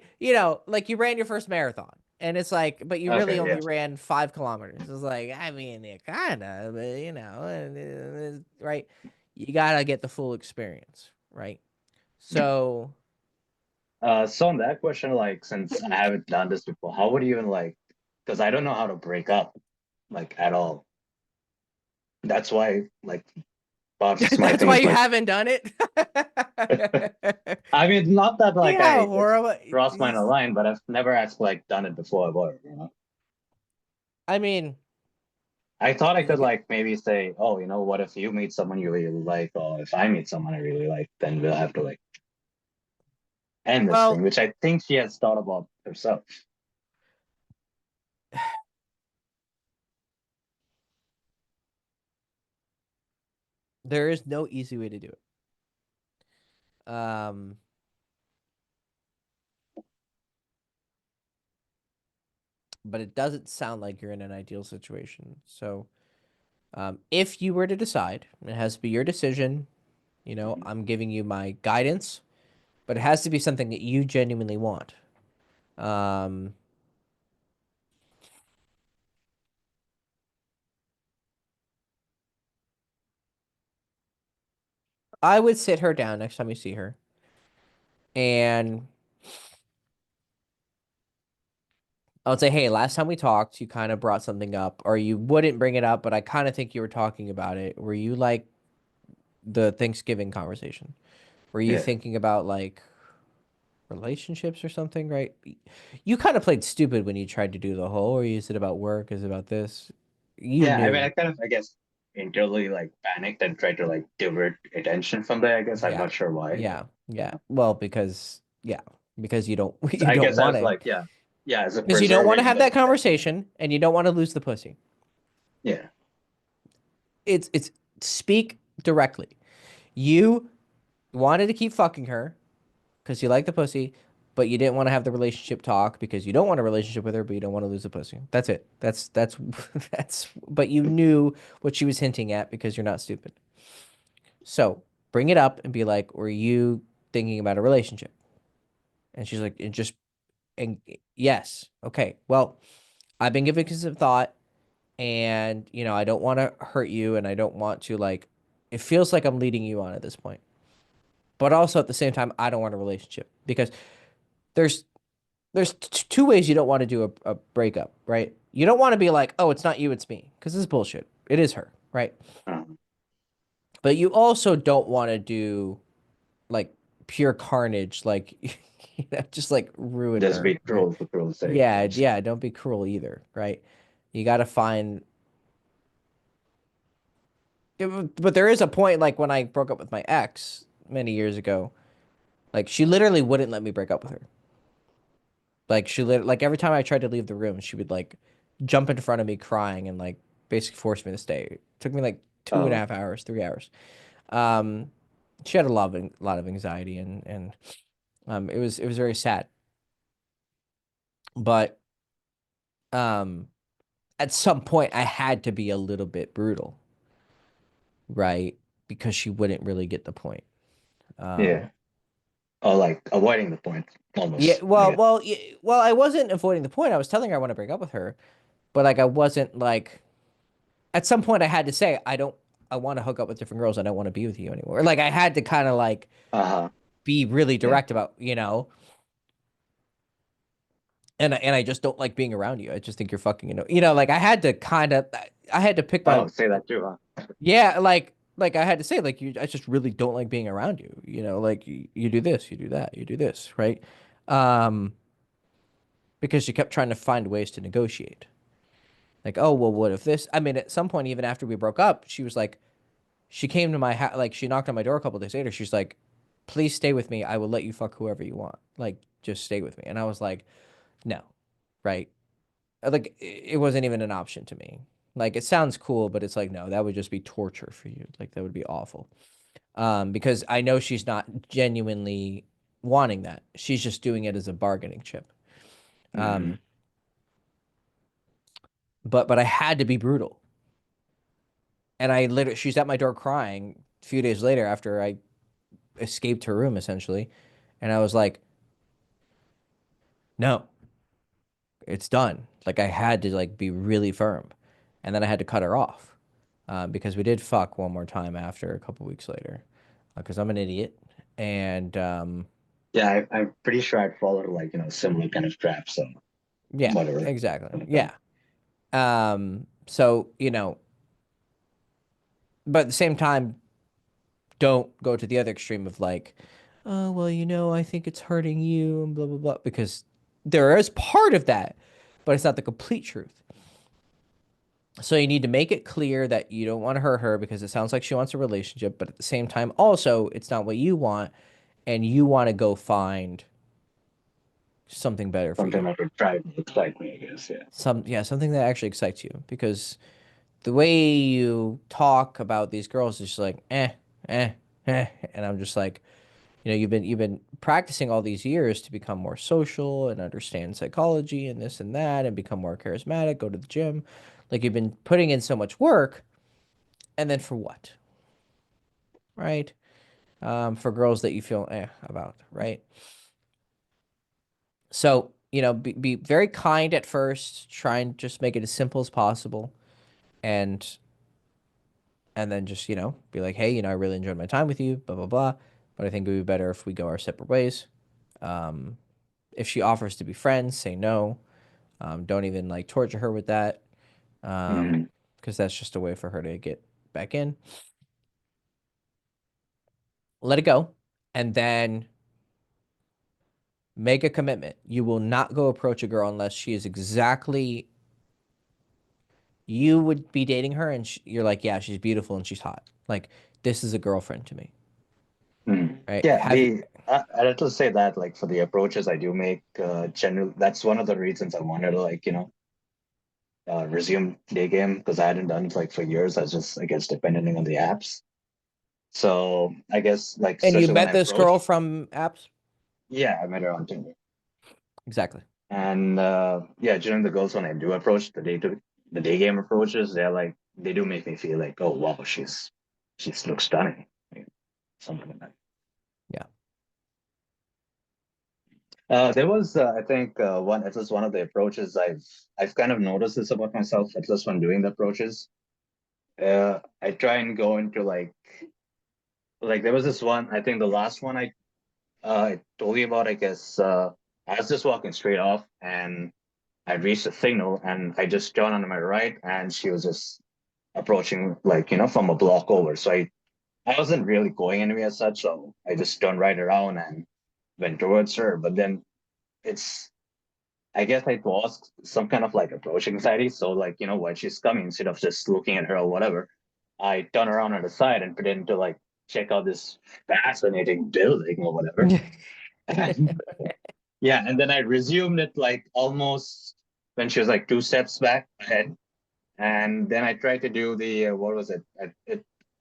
like you ran your first marathon, and it's like, but you really Okay, only yeah. ran 5 kilometers. It's like, I mean, it kind of, but right? You gotta get the full experience, right? So So on that question, like since I haven't done this before, how would you even like? Because I don't know how to break up, like at all. That's why, like, perhaps my that's thing why is you like, haven't done it. I mean, not that See like how I it's horrible. crossed my line, but I've never actually like done it before. Or. I mean, I thought I you could could. like maybe say, oh, what if you meet someone you really like, or if I meet someone I really like, then we'll have to like end this thing, Well, which I think she has thought about herself. there is no easy way to do it. But it doesn't sound like you're in an ideal situation. So, if you were to decide, it has to be your decision. Mhm. I'm giving you my guidance, but it has to be something that you genuinely want. Um, I would sit her down next time you see her, and I would say, "Hey, last time we talked, you kind of brought something up, or you wouldn't bring it up, but I kind of think you were talking about it. Were you like the Thanksgiving conversation? Were you Yeah, thinking about like relationships or something, right? You kind of played stupid when you tried to do the whole, or is it about work? Is it about this? You yeah. I mean, knew. I kind of, I guess, internally like panicked and tried to like divert attention from there. I guess I'm Yeah. not sure why, but Yeah. Yeah. yeah. Well, because you don't So you I don't guess I want was to. like, yeah, yeah, as a Because you don't want to preserving have the that attention. conversation and you don't want to lose the pussy. Yeah. It's speak directly. You wanted to keep fucking her because you like the pussy, but you didn't want to have the relationship talk because you don't want a relationship with her, but you don't want to lose the pussy. That's it. That's that's. But you knew what she was hinting at because you're not stupid. So bring it up and be like, "Were you thinking about a relationship?" And she's like, and yes, okay. Well, I've been giving it some thought, and I don't want to hurt you, and I don't want to like. It feels like I'm leading you on at this point, but also at the same time, I don't want a relationship because there's two ways you don't want to do a breakup, right? You don't want to be like, oh, it's not you, it's me, because this is bullshit. It is her, right? Um, But you also don't want to do like pure carnage, like just like ruin just her, be right? cruel for cruel's sake, I Yeah, guess. yeah. Don't be cruel either, right? You got to find. But there is a point, like when I broke up with my ex many years ago, like she literally wouldn't let me break up with her. Like like every time I tried to leave the room, she would like jump in front of me crying and like basically force me to stay. It took me like two and a Oh, half hours, 3 hours. Um, she had a lot of anxiety and it was very sad. But um, at some point, I had to be a little bit brutal, right? Because she wouldn't really get the point. Um, yeah. Or like avoiding the point yeah, almost, I well, guess. well, well, I wasn't avoiding the point. I was telling her I want to break up with her, but like I wasn't like at some point I had to say I want to hook up with different girls. I don't want to be with you anymore. Like I had to kind of like Uh-huh. be really Yeah. direct about, and I just don't like being around you. I just think you're fucking, like I had to pick my Oh, say that too, huh? yeah, like I had to say like I just really don't like being around you. Like you do this, you do that, you do this, right? Um because she kept trying to find ways to negotiate. Like, oh, well, what if this? I mean, at some point, even after we broke up, she was like, she came to my house, like, she knocked on my door a couple days later. She's like, please stay with me. I will let you fuck whoever you want. Like, just stay with me. And I was like, no, right? Like, it wasn't even an option to me. Like, it sounds cool, but it's like, no, that would just be torture for you. Like, that would be awful. Because I know she's not genuinely wanting that. She's just doing it as a bargaining chip. Mm-hmm. Um, but I had to be brutal. And I literally, she's at my door crying a few days later after I escaped her room essentially. And I was like, no, it's done. Like I had to like be really firm. And then I had to cut her off because we did fuck one more time after a couple weeks later because I'm an idiot. And Yeah, I'm pretty sure I'd followed like, similar kind of trap. So yeah, whatever. exactly. Yeah. So, but at the same time, don't go to the other extreme of like, oh, well, I think it's hurting you and blah, blah, blah, because there is part of that, but it's not the complete truth. So you need to make it clear that you don't want to hurt her because it sounds like she wants a relationship, but at the same time, also, it's not what you want, and you want to go find something better for Something you. that would try to excite me, I guess. Yeah. Yeah, something that actually excites you because the way you talk about these girls is just like, eh, and I'm just like, you've been practicing all these years to become more social and understand psychology and this and that and become more charismatic, go to the gym. Like you've been putting in so much work, and then for what? Right? For girls that you feel about, right? So, be very kind at first, try and just make it as simple as possible, and then just, be like, hey, I really enjoyed my time with you, blah, blah, blah. But I think it would be better if we go our separate ways. Um, if she offers to be friends, say no. Don't even like torture her with that, Mhm. because that's just a way for her to get back in. Let it go, and then make a commitment. You will not go approach a girl unless she is exactly you would be dating her, and you're like, yeah, she's beautiful and she's hot. Like this is a girlfriend to me, Mhm. right? Yeah, Have you? I'd have to say that like for the approaches I do make, general that's one of the reasons I wanted to like, resume day game because I hadn't done it like for years. I was just, I guess, depending on the apps. So I guess like And you especially when met I this girl approach, from apps? yeah, I met her on Tinder. Exactly. And yeah, during the girls when I do approach the day game approaches, they do make me feel like, oh wow, she's looks stunning. Like, something like that. Yeah. There was I think one at least one of the approaches I've kind of noticed this about myself, at least when doing the approaches. I try and go into like there was this one, I think the last one I told you about, I guess I was just walking straight off and I reached a signal and I just turned on my right and she was just approaching like, from a block over. So I wasn't really going anywhere as such, so I just turned right around and went towards her. But then it's I guess it was some kind of like approach anxiety. So like, when she's coming, instead of just looking at her or whatever, I turn around on the side and pretend to like check out this fascinating building or whatever. Yeah, and then I resumed it like almost when she was like two steps back ahead. And then I tried to do the what was it?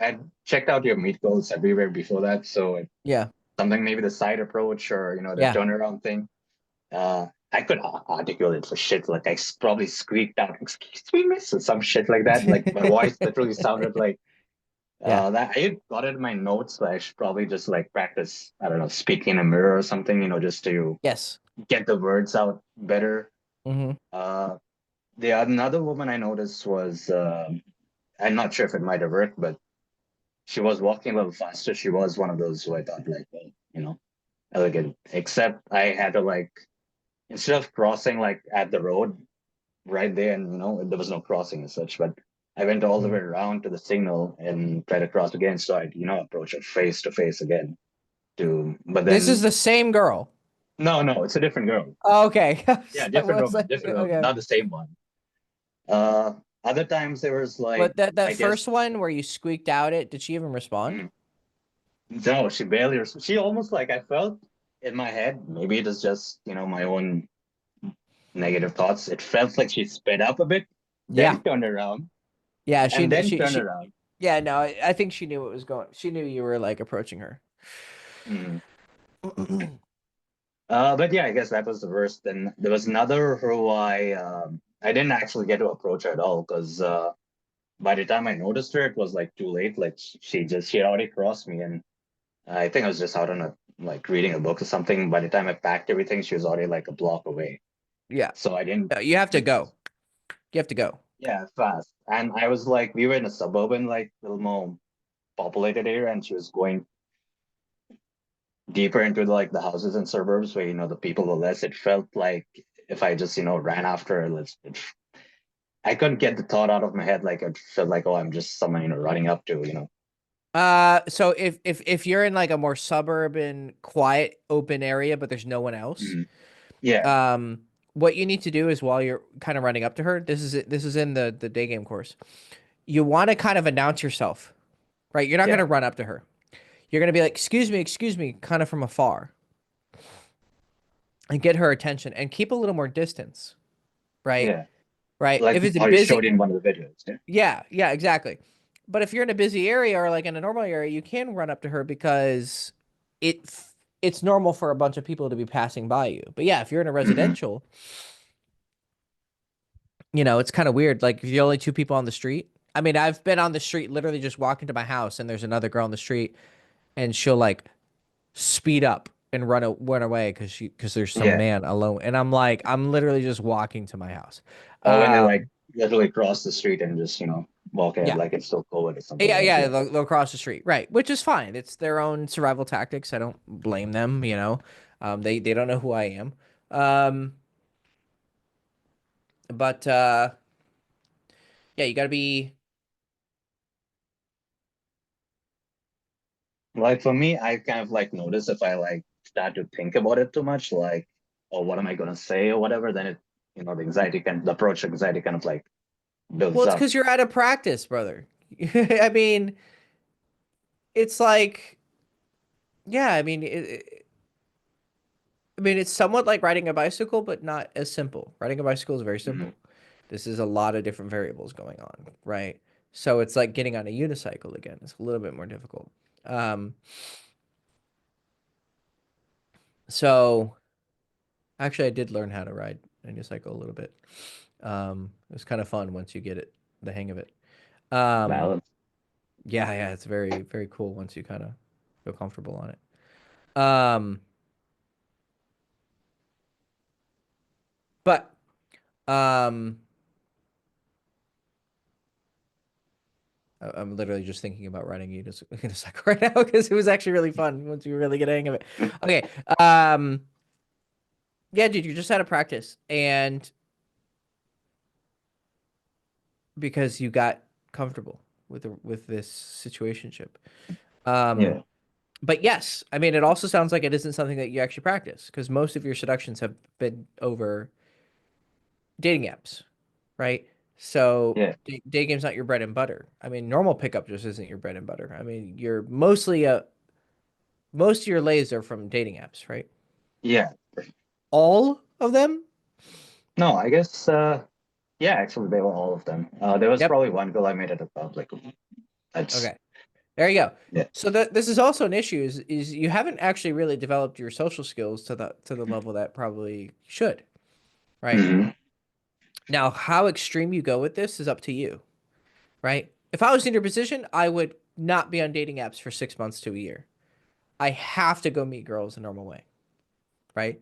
I checked out your meat goals everywhere before that. So Yeah. something maybe the side approach or the Yeah. turnaround thing. I could articulate for shit. Like probably squeaked out, "Excuse me, miss," or some shit like that. Like my voice literally sounded like Yeah. that. I got it in my notes, but I should probably just like practice. I don't know, speaking in a mirror or something. Just to Yes. get the words out better. Mm-hmm. Uh, the another woman I noticed was I'm not sure if it might have worked, but she was walking a little faster. She was one of those who I thought like, well, elegant. Except I had to like instead of crossing like at the road right there, and there was no crossing as such, but I went all the Mm-hmm. way around to the signal and tried to cross again. So I, approach her face to face again. But This is then the same girl. no, no, it's a different girl. Oh, okay. Yeah, I different was woman, like, different woman, okay. not the same one. Uh, Other times there was like, But that I guess, first one where you squeaked out it, did she even respond? mm, no, she barely. She almost like I felt in my head. Maybe it is just my own negative thoughts. It felt like she sped up a bit, Yeah. then turned around, Yeah, and then turned she around. yeah, no, I think she knew what was going. She knew you were like approaching her. Mm. But yeah, I guess that was the worst. Then there was another who I didn't actually get to approach her at all because by the time I noticed her, it was like too late. Like she had already crossed me, and I think I was just out on a like reading a book or something. By the time I packed everything, she was already like a block away. Yeah. So I didn't. You have to It go. was You have to go. yeah fast, and I was like we were in a suburban like little more populated area, and she was going deeper into like the houses and suburbs where the people were less. It felt like if I just ran after her, I couldn't get the thought out of my head. Like it felt like, oh, I'm just someone running up to. So if you're in like a more suburban, quiet, open area, but there's no one else, Mhm. Yeah, um, what you need to do is while you're kind of running up to her, this is in the day game course. You want to kind of announce yourself, right? You're not going yeah, to run up to her. You're going to be like, excuse me," kind of from afar, and get her attention, and keep a little more distance, right? yeah. Right. Like If it's a how you showed busy, in one of the videos. Yeah. yeah, exactly. But if you're in a busy area or like in a normal area, you can run up to her because it it's normal for a bunch of people to be passing by you. But yeah, if you're in a Hmm. residential, it's kind of weird. Like if you're only two people on the street. I mean, I've been on the street literally just walking to my house and there's another girl on the street and she'll like speed up and run away because there's some Yeah. man alone. And I'm like, I'm literally just walking to my house. Or when they Um, like literally cross the street and just walk ahead yeah. like it's still COVID or something. Yeah, Like yeah, yeah. they'll cross the street, right? Which is fine. It's their own survival tactics. I don't blame them. They don't know who I am. Um, but yeah, you got to be. Like for me, I kind of like notice if I like start to think about it too much, like, oh, what am I gonna say or whatever, then the approach anxiety kind of like Well, builds it's up. because you're out of practice, brother. I mean, it's like, yeah. I mean, it's somewhat like riding a bicycle, but not as simple. Riding a bicycle is very Mhm. simple. This is a lot of different variables going on, right? So it's like getting on a unicycle again. It's a little bit more difficult. Um, so actually, I did learn how to ride a unicycle a little bit. It was kind of fun once you get the hang of it. Um, Balance. yeah, it's very, very cool once you kind of feel comfortable on it. Um, but um, I'm literally just thinking about riding a unicycle right now because it was actually really fun once you really get a hang of it. Okay. Um, yeah, dude, you're just out of practice, and because you got comfortable with this situationship. Um, Yeah. but yes, I mean, it also sounds like it isn't something that you actually practice because most of your seductions have been over dating apps, right? So Yeah. day game's not your bread and butter. I mean, normal pickup just isn't your bread and butter. I mean, you're mostly most of your lays are from dating apps, right? Yeah. All of them? No, I guess yeah, actually they were all of them. There was Yep. probably one girl I made at a public. That's Okay. There you go. yeah. So this is also an issue is you haven't actually really developed your social skills to the level that probably should, right? Hmm. Now, how extreme you go with this is up to you, right? If I was in your position, I would not be on dating apps for 6 months to a year. I have to go meet girls the normal way, right?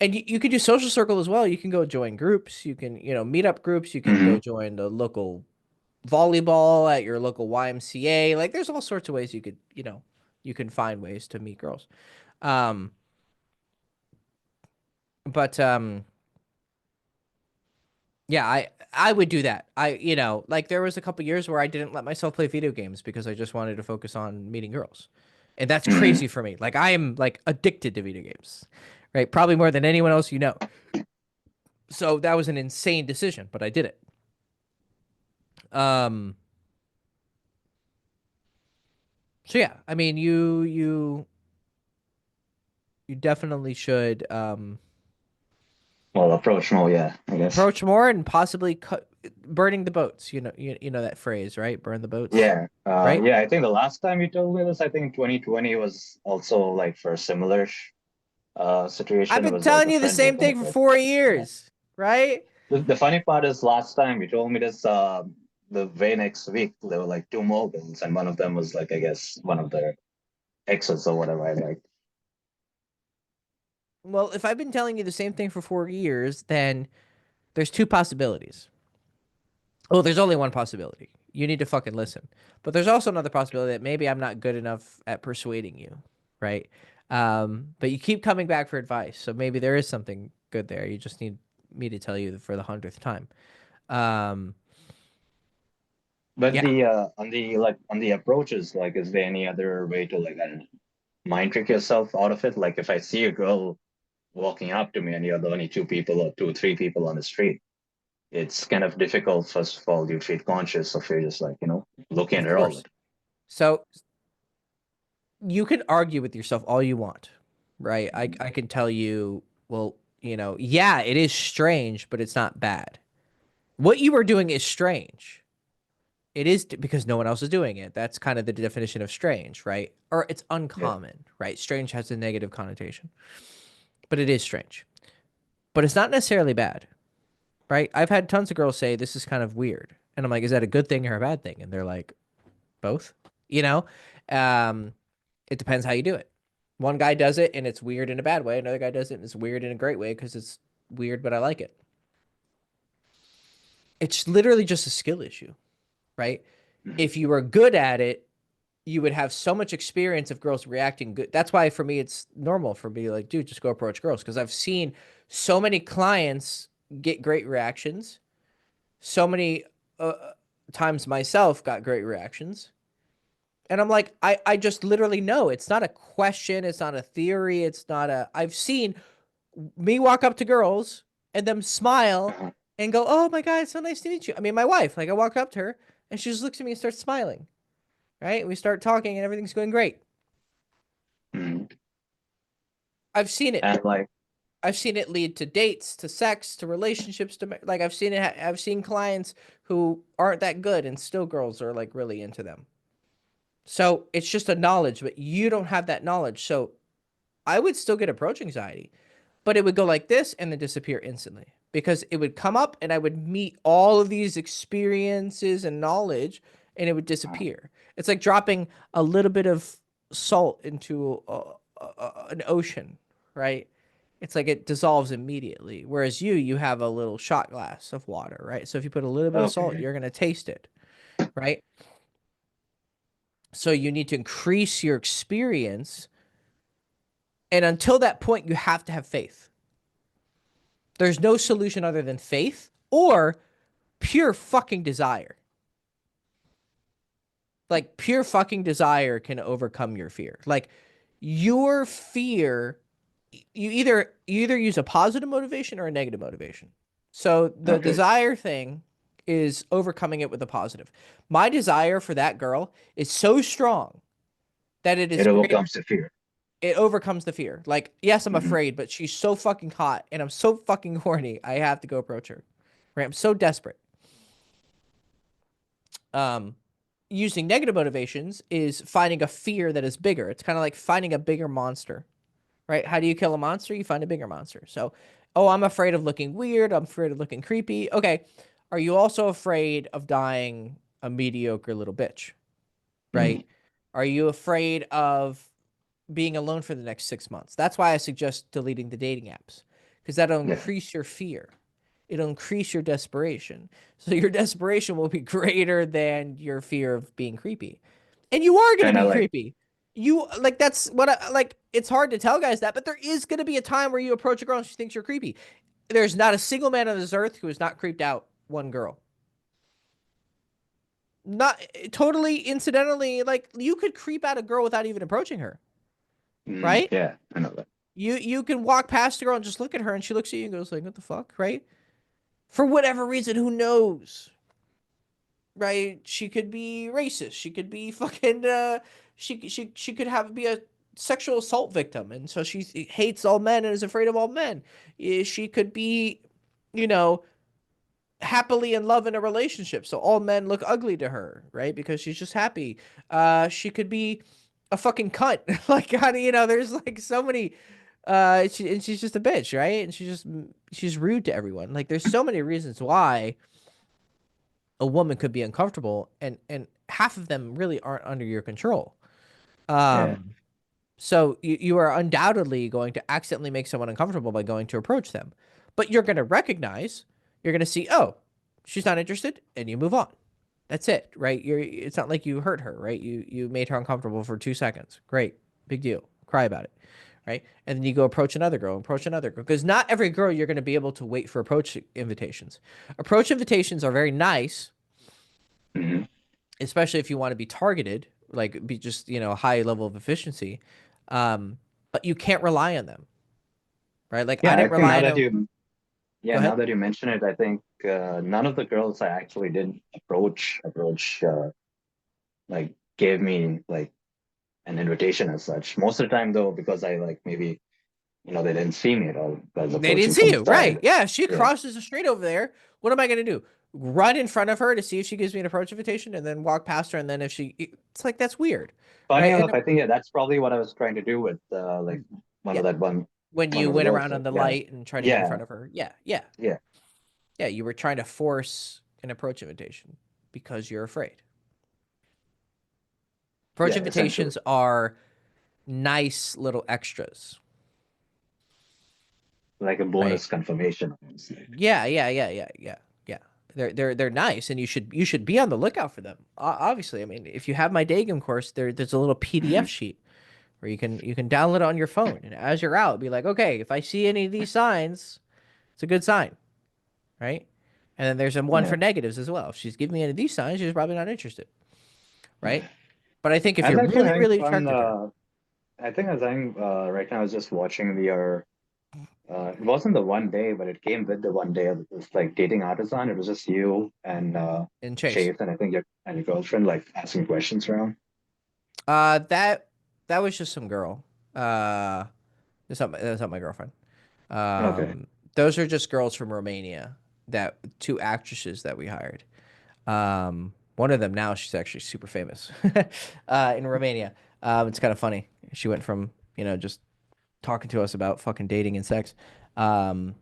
And you could do social circle as well. You can go join groups. You can, meet up groups. You can go Hmm. join the local volleyball at your local YMCA. Like there's all sorts of ways you can find ways to meet girls. Um, but yeah, I would do that. Like there was a couple years where I didn't let myself play video games because I just wanted to focus on meeting girls. And that's Hmm. crazy for me. Like I am like addicted to video games. Right? Probably more than anyone else you know. So that was an insane decision, but I did it. Um so yeah, I mean you definitely should Well, approach more, yeah, I guess. approach more and possibly burning the boats. You know that phrase, right? Burn the boats, Yeah. right? Yeah, I think the last time you told me this, I think 2020 was also like for a similar I've situation. It been was like telling a you the friend who same kind thing of for like, four yeah. years, right? The funny part is last time you told me this, the very next week there were like two more girls, and one of them was like I guess one of the exes or whatever I like. Well, if I've been telling you the same thing for 4 years, then there's two possibilities. Oh, there's only one possibility. You need to fucking listen. But there's also another possibility that maybe I'm not good enough at persuading you, right? But you keep coming back for advice, so maybe there is something good there. You just need me to tell you for the 100th time. Um, But yeah, the on the like on the approaches, like, is there any other way to like I don't know, mind trick yourself out of it? Like if I see a girl walking up to me and you're the only two people or two or three people on the street, it's kind of difficult. First of all, you feel conscious of you're just like looking of at her all the course. So you can argue with yourself all you want, right? time. I can tell you, well, yeah, it is strange, but it's not bad. What you are doing is strange. It is because no one else is doing it. That's kind of the definition of strange, right? Or it's Yeah. uncommon, right? Strange has a negative connotation, but it is strange. But it's not necessarily bad, right? I've had tons of girls say this is kind of weird. And I'm like, is that a good thing or a bad thing? And they're like, both. You know, um, it depends how you do it. One guy does it and it's weird in a bad way. Another guy does it and it's weird in a great way because it's weird, but I like it. It's literally just a skill issue, right? Mhm. If you were good at it, you would have so much experience of girls reacting good. That's why for me, it's normal for me, like, dude, just go approach girls because I've seen so many clients get great reactions. So many times myself got great reactions. And I'm like, I just literally know it's not a question. It's not a theory. It's not a, I've seen me walk up to girls and them smile Uh-huh. and go, oh my God, it's so nice to meet you. I mean, my wife, like I walk up to her and she just looks at me and starts smiling, right? We start talking and everything's going great. Mhm. I've seen it. And like, I've seen it lead to dates, to sex, to relationships, to like I've seen it. I've seen clients who aren't that good and still girls are like really into them. So it's just a knowledge, but you don't have that knowledge. So I would still get approach anxiety, but it would go like this and then disappear instantly because it would come up and I would meet all of these experiences and knowledge and it would uh, disappear. It's like dropping a little bit of salt into an ocean, right? It's like it dissolves immediately. Whereas you have a little shot glass of water, right? So if you put a little bit of salt, okay, you're going to taste it, right? So you need to increase your experience. And until that point, you have to have faith. There's no solution other than faith or pure fucking desire. Like pure fucking desire can overcome your fear. Like your fear, you either use a positive motivation or a negative motivation. So the okay, desire thing is overcoming it with a positive. My desire for that girl is so strong that it is it great. overcomes the fear. It overcomes the fear. Like, yes, I'm Hmm. afraid, but she's so fucking hot and I'm so fucking horny. I have to go approach her. Right? I'm so desperate. Um, Using negative motivations is finding a fear that is bigger. It's kind of like finding a bigger monster, right? How do you kill a monster? You find a bigger monster. So, oh, I'm afraid of looking weird. I'm afraid of looking creepy. Okay. Are you also afraid of dying a mediocre little bitch, Hmm. right? Are you afraid of being alone for the next 6 months? That's why I suggest deleting the dating apps because that'll Yeah, increase your fear. It'll increase your desperation. So your desperation will be greater than your fear of being creepy. And you are going to kind be of like. creepy. You like that's what I like. It's hard to tell guys that, but there is going to be a time where you approach a girl and she thinks you're creepy. There's not a single man on this earth who has not creeped out one girl. Not totally incidentally, like you could creep out a girl without even approaching her, right? Yeah, I know that. You can walk past a girl and just look at her and she looks at you and goes like, "What the fuck?" Right? For whatever reason, who knows? Right? She could be racist. She could be fucking she could have be a sexual assault victim and so she hates all men and is afraid of all men. She could be, you know, happily in love in a relationship. So all men look ugly to her, right? Because she's just happy. She could be a fucking cunt. Like how do you know there's like so many and she's just a bitch, right? And she's rude to everyone. Like there's so many reasons why a woman could be uncomfortable, and half of them really aren't under your control. Yeah. Um, so you are undoubtedly going to accidentally make someone uncomfortable by going to approach them. But you're going to recognize, you're going to see, oh, she's not interested, and you move on. That's it, right? It's not like you hurt her, right? You made her uncomfortable for 2 seconds. Great. Big deal. Cry about it. Right. And then you go approach another girl. Because not every girl you're going to be able to wait for approach invitations. Approach invitations are very nice, Hmm. especially if you want to be targeted, like be just, a high level of efficiency. Um, but you can't rely on them, right? Like I Yeah, I didn't think rely now on that them. you Go yeah, now ahead. that you mention it, I think none of the girls I actually did approach like gave me like an invitation as such. Most of the time though, because I like maybe they didn't see me at all. I was They didn't approaching see from the you. Right. side. Yeah. She Yeah. crosses the street over there. What am I going to do? Run in front of her to see if she gives me an approach invitation and then walk past her. And then if it's like, that's weird. Funny Right. And enough, I think yeah, that's probably what I was trying to do with like one yeah, of that when one you of the went girls. around So on the yeah. light and tried to get in Yeah. front of her. Yeah. Yeah. Yeah. Yeah. You were trying to force an approach invitation because you're afraid. Approach Yeah, essentially. invitations are nice little extras, Like a right? bonus confirmation, honestly. Yeah. Yeah. They're nice, and you should be on the lookout for them. Obviously, I mean, if you have my day game course, there's a little PDF Mhm. sheet where you can download it on your phone, and as you're out, be like, okay, if I see any of these signs, it's a good sign, right? And then there's a one Yeah. for negatives as well. If she's giving me any of these signs, she's probably not interested, right? Yeah. But I think if I was you're actually really, having really fun. attracted to her, I think I was having right now. I was just watching it wasn't the one day, but it came with the one day of this like dating artisan. It was just you and in Chase, Chase, and I think your girlfriend like asking questions around. that was just some girl. Uh, that's not my girlfriend. Okay. Those are just girls from Romania, that two actresses that we hired. One of them now, she's actually super famous in Romania. It's kind of funny. She went from, just talking to us about fucking dating and sex. Um,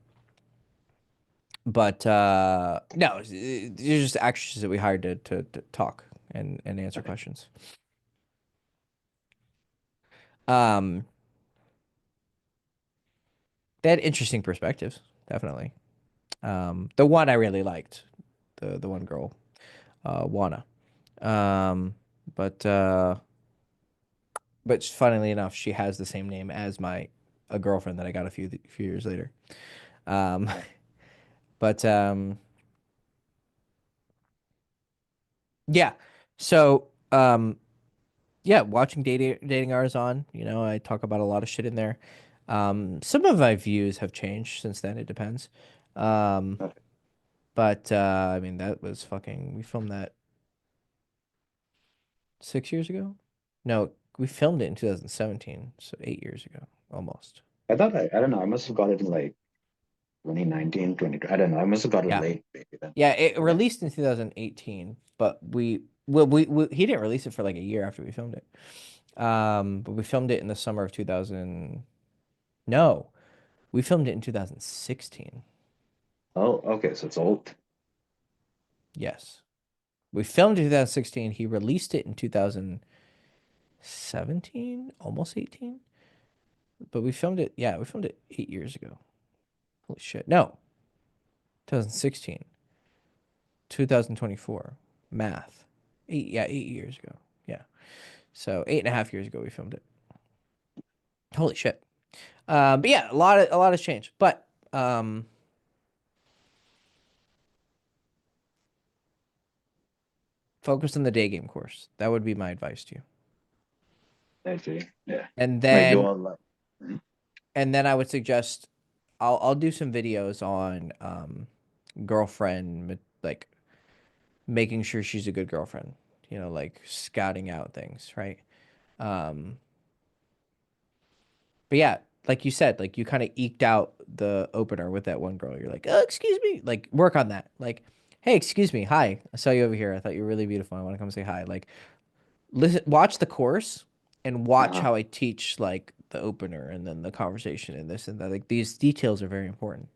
but no, they're just actresses that we hired to talk and answer Okay. questions. Um, they had interesting perspectives, definitely. The one I really liked, the one girl, Wana. Um, but funnily enough, she has the same name as my a girlfriend that I got a few years later. Um, Uh, but yeah, so yeah, watching dating hours on. I talk about a lot of shit in there. Some of my views have changed since then. It depends. Um, okay. but I mean, that was fucking. We filmed that 6 years ago. No, we filmed it in 2017, so 8 years ago, almost. I don't know. I must have got it in like 2019, 20. I don't know. I must have got it Yeah. late maybe then. Yeah, it Yeah. released in 2018, but we he didn't release it for like a year after we filmed it. But we filmed it in the summer of 2000. No, we filmed it in 2016. Oh, okay. So it's old. Yes. We filmed it in 2016. He released it in 2017, almost 18. But we filmed it 8 years ago. Holy shit. No, 2016, 2024. Math. 8 years ago. Yeah. So 8.5 years ago we filmed it. Holy shit. But yeah, a lot has changed. But focus on the day game course. That would be my advice to you. I see. Yeah. And Like do then all like. Mhm. and then I would suggest I'll do some videos on girlfriend, like making sure she's a good girlfriend. Like scouting out things, right? Um, but yeah, like you said, like you kind of eked out the opener with that one girl. You're like, oh, excuse me. Like work on that. Like, hey, excuse me. Hi, I saw you over here. I thought you were really beautiful. I want to come say hi. Like, listen, watch the course and watch Uh-huh. how I teach like the opener and then the conversation and this and that. Like these details are very important.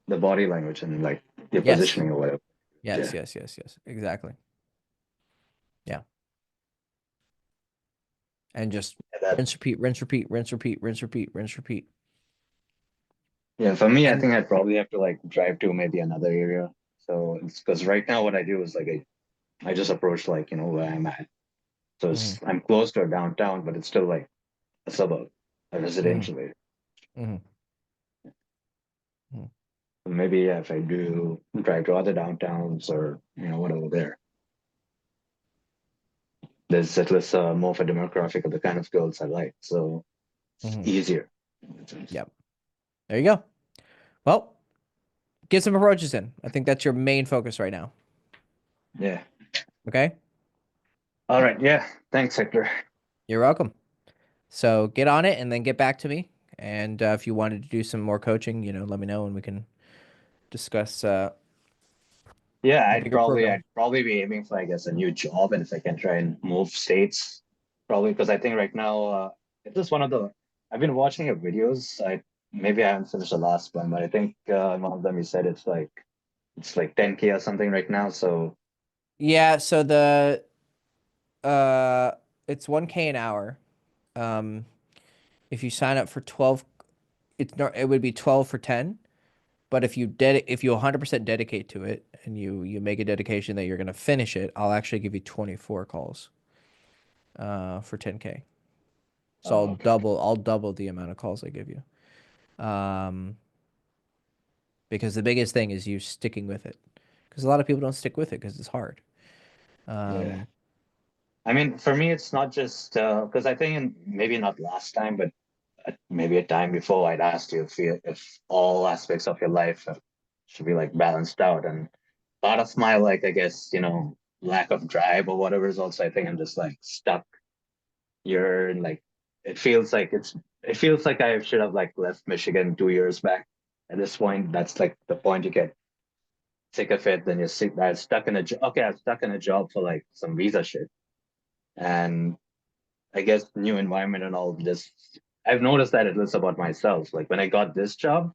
The body language and like your Yes. positioning or whatever. Yes, Yeah, yes, yes, yes. Exactly. Yeah. And just that rinse, repeat, rinse, repeat, rinse, repeat, rinse, repeat, rinse, repeat. yeah. For me, I And think I'd probably have to like drive to maybe another area. So it's because right now what I do is like I just approach like where I'm at. So mhm, I'm close to a downtown, but it's still like a suburb, a mhm, residential area. mhm, mhm, So maybe yeah, if I do drive to other downtowns or whatever there, there's at least more of a demographic of the kind of girls I like. So it's mhm. easier. Yep. There you go. Well, get some approaches in. I think that's your main focus right now. Yeah. Okay. All right. Yeah. Thanks, Hector. You're welcome. So get on it and then get back to me. And if you wanted to do some more coaching, let me know and we can discuss Yeah, a bigger I'd program. probably be aiming for I guess a new job, and if I can try and move states, probably because I think right now it's just one of the I've been watching your videos. I maybe I haven't finished the last one, but I think in one of them you said it's like 10K or something right now. So Yeah. So uh, it's 1K an hour. Um, if you sign up for 12, it would be 12 for 10. But if you 100% dedicate to it and you make a dedication that you're going to finish it, I'll actually give you 24 calls for 10K. So oh, okay. I'll double the amount of calls I give you. Um, because the biggest thing is you sticking with it. Because a lot of people don't stick with it because it's hard. Yeah. Um, I mean, for me, it's not just because I think maybe not last time, but maybe a time before I'd asked you if all aspects of your life should be like balanced out, and part of my like I guess lack of drive or whatever is also I think I'm just like stuck. You're like it feels like I should have like left Michigan 2 years back. At this point, that's like the point you get sick of it. Then you're stuck in a job. Okay, I'm stuck in a job for like some visa shit, and I guess new environment and all this. I've noticed that it was about myself. Like when I got this job,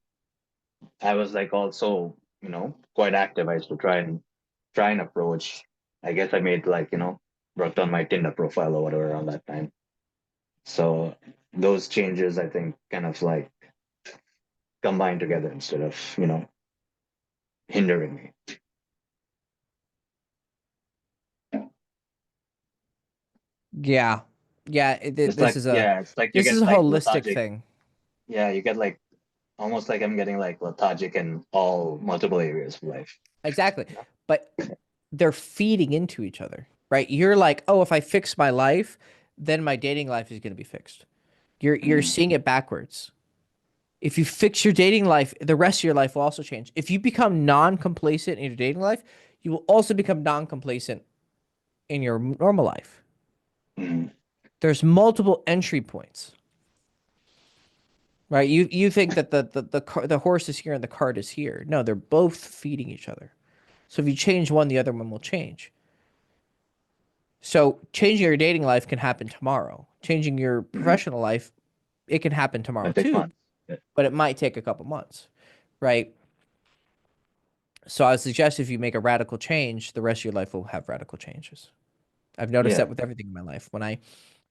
I was like also, quite active. I used to try and approach. I guess I made like, worked on my Tinder profile or whatever around that time. So those changes I think kind of like combine together instead of, hindering me. yeah, yeah. It's like, yeah, it's like you This is get a like holistic lethargic. thing. Yeah, you get like almost like I'm getting like lethargic in all multiple areas of life. Exactly. But they're feeding into each other, right? You're like, oh, if I fix my life, then my dating life is going to be fixed. You're Mm, seeing it backwards. If you fix your dating life, the rest of your life will also change. If you become non-complacent in your dating life, you will also become non-complacent in your normal life. mm, There's multiple entry points, right? You think that the horse is here and the cart is here. No, they're both feeding each other. So if you change one, the other one will change. So changing your dating life can happen tomorrow. Changing your mm. professional life, it can happen tomorrow That takes too, months. Yeah. but it might take a couple months, right? So I would suggest if you make a radical change, the rest of your life will have radical changes. I've noticed Yeah. that with everything in my life. When I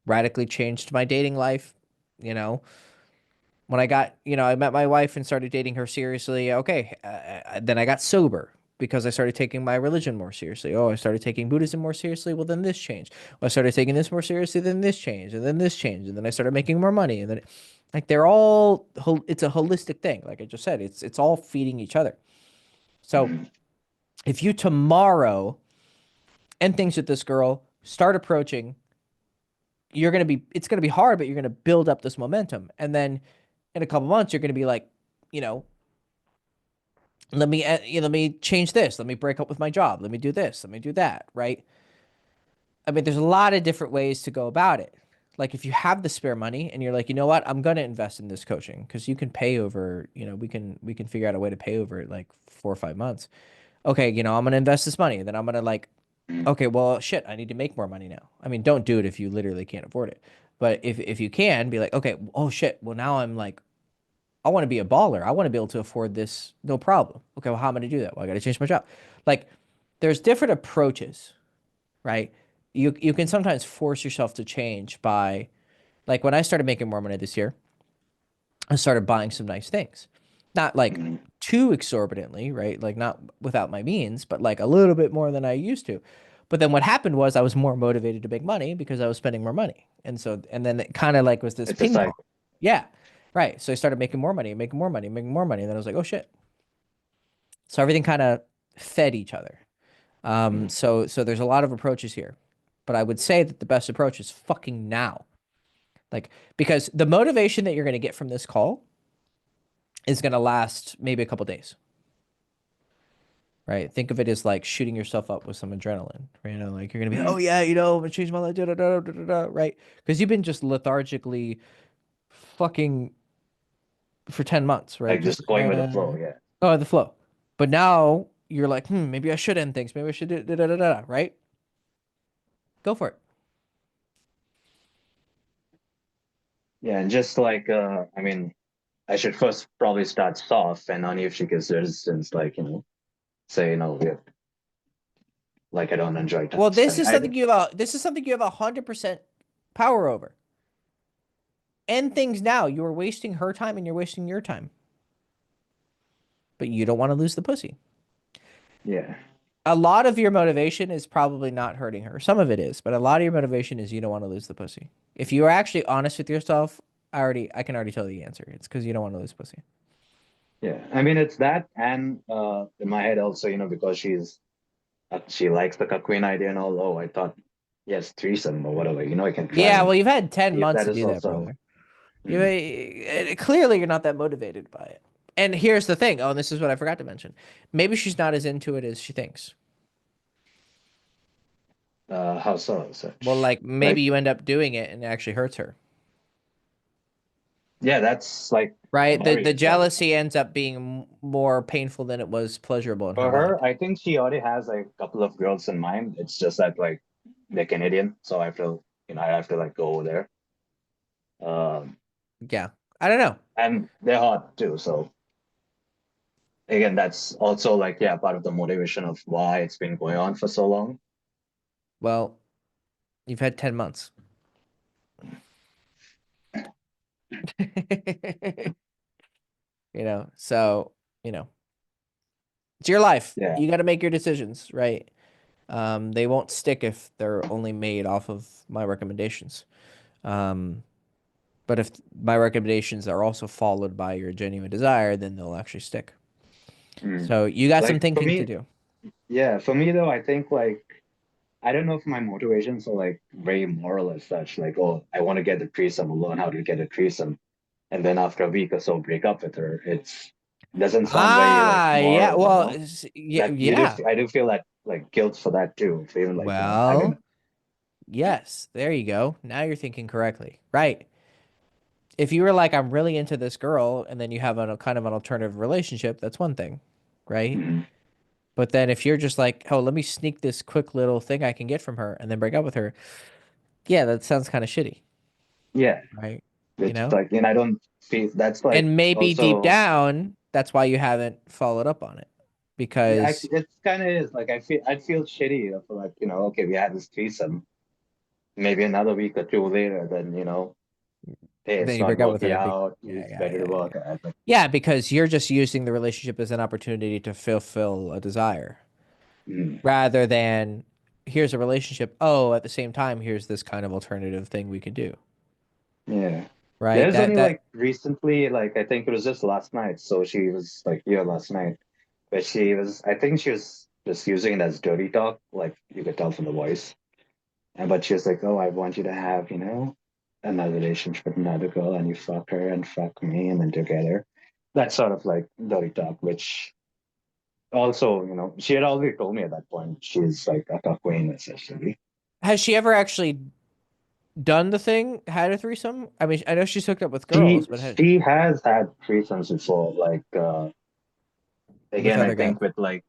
radically changed my dating life, you know, when I met my wife and started dating her seriously, okay, then I got sober because I started taking my religion more seriously. Oh, I started taking Buddhism more seriously. Well, then this changed. Well, I started taking this more seriously. Then this changed, and then this changed, and then I started making more money, and then, like they're all, it's a holistic thing. Like I just said, it's all feeding each other. So Mm, if you tomorrow end things with this girl, start approaching, it's gonna be hard, but you're gonna build up this momentum, and then in a couple months, you're gonna be like, you know, let me change this. Let me break up with my job. Let me do this. Let me do that. Right. I mean, there's a lot of different ways to go about it. Like if you have the spare money and you're like, you know what, I'm gonna invest in this coaching because you can pay over. We can figure out a way to pay over like 4 or 5 months. Okay, I'm gonna invest this money. Then I'm gonna like, mm, okay, well, shit, I need to make more money now. I mean, don't do it if you literally can't afford it. But if you can, be like, okay, oh shit, well now I'm like, I want to be a baller. I want to be able to afford this, no problem. Okay, well, how am I gonna do that? Well, I got to change my job. Like there's different approaches, right? You can sometimes force yourself to change by like when I started making more money this year, I started buying some nice things. Not like Mm. too exorbitantly, right? Like not without my means, but like a little bit more than I used to. But then what happened was I was more motivated to make money because I was spending more money. And so, and then it kind of like was this It's a ping pong. cycle. Yeah. Right. So I started making more money, making more money, making more money. And then I was like, oh shit. So everything kind of fed each other. Mm. So there's a lot of approaches here. But I would say that the best approach is fucking now. Like, because the motivation that you're going to get from this call is going to last maybe a couple days, right? Think of it as like shooting yourself up with some adrenaline, right? You know, like you're going to be, Mm. oh yeah, you know, I'm going to change my life, da, da, da, da, da, da, right? Because you've been just lethargically fucking for 10 months, right? Like Just, just going with the flow. Yeah. oh, the flow. But now you're like, maybe I should end things. Maybe I should do, da, da, da, da, right? Go for it. Yeah. And just like, I mean, I should first probably start soft and only if she gives resistance, like, say, yeah, like I don't enjoy Well, this spending. is something this is something you have 100% power over. End things now. You are wasting her time and you're wasting your time. But you don't want to lose the pussy. Yeah. A lot of your motivation is probably not hurting her. Some of it is, but a lot of your motivation is you don't want to lose the pussy. If you are actually honest with yourself, I can already tell the answer. It's because you don't want to lose pussy. Yeah. I mean, it's that. And in my head also, because she likes the queen idea and all. Oh, I thought, yes, threesome or whatever. I can try Yeah, and well, you've had 10 see if months that to is do that, also. brother. You Mm. clearly you're not that motivated by it. And here's the thing. Oh, and this is what I forgot to mention. Maybe she's not as into it as she thinks. How so, Well, such? like Like, maybe you end up doing it and it actually hurts her. yeah, that's like a Right? The barrier, probably. jealousy ends up being more painful than it was pleasurable in her For mind. her, I think she already has like a couple of girls in mind. It's just that like they're Canadian, so I have to like go over there. Um, Yeah. I don't know. and they're hot too. So again, that's also like yeah, part of the motivation of why it's been going on for so long. Well, you've had 10 months. So, you know, it's your life. Yeah. You got to make your decisions, right? They won't stick if they're only made off of my recommendations. Um, but if my recommendations are also followed by your genuine desire, then they'll actually stick. Mm. So you got some Like for thinking to me, do. yeah, for me though, I think like I don't know if my motivations are like very moral as such. Like, oh, I want to get a threesome, learn how to get a threesome, and then after a week or so break up with her. It's doesn't sound very like Ah, yeah. moral, Well, yeah, That yeah. I do feel that like guilt for that too. Feeling like, I mean, Well, yes. There you go. Now you're thinking correctly. Right. If you were like, I'm really into this girl, and then you have a kind of an alternative relationship, that's one thing, right? mm, But then if you're just like, oh, let me sneak this quick little thing I can get from her and then break up with her, yeah, that sounds kind of shitty, yeah, right? You it's know? like, and I don't feel that's like And maybe deep also, down, that's why you haven't followed up on it yeah, because it's kind of is like I'd feel shitty if like, okay, we had this threesome, maybe another week or two later, then, hey, then it's you not break up with working her. out. Yeah, It's yeah, better yeah, to yeah. work out. Like, Yeah, because you're just using the relationship as an opportunity to fulfill a desire mm, rather than here's a relationship. Oh, at the same time, here's this kind of alternative thing we could do, yeah. right? There's That only that like recently, like I think it was just last night. So she was like here last night, but I think she was just using it as dirty talk, like you could tell from the voice. And but she was like, "Oh, I want you to have, another relationship with another girl, and you fuck her and fuck me, and then together." That sort of like dirty talk, which also, she had already told me at that point she's like a queen essentially. has she ever actually done the thing, had a threesome? I mean, I know she's hooked up with She girls, but had she has had threesomes before, like with again, I other guys. think with like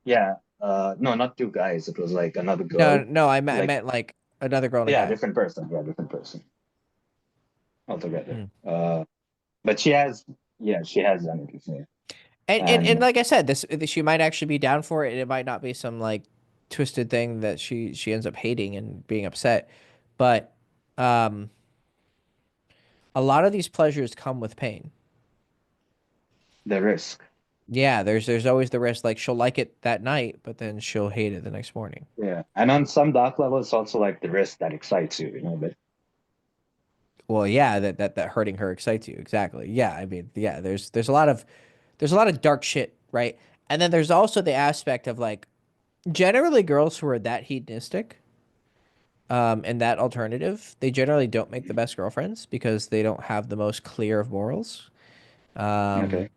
yeah, no, not two guys. It was like another No, girl, no, I like meant like another girl and a yeah, guy. different person, yeah, different person altogether. Hmm. But she has done it before. And And like I said, this she might actually be down for it, and it might not be some like twisted thing that she ends up hating and being upset. But um, a lot of these pleasures come with pain. The risk. Yeah, there's always the risk. Like she'll like it that night, but then she'll hate it the next morning. Yeah. And on some dark levels, it's also like the risk that excites you, you know, but Well, yeah, that hurting her excites you. Exactly. Yeah, I mean, yeah, there's a lot of dark shit, right? And then there's also the aspect of like generally girls who are that hedonistic, and that alternative, they generally don't make the best girlfriends because they don't have the most clear of morals. Um, okay.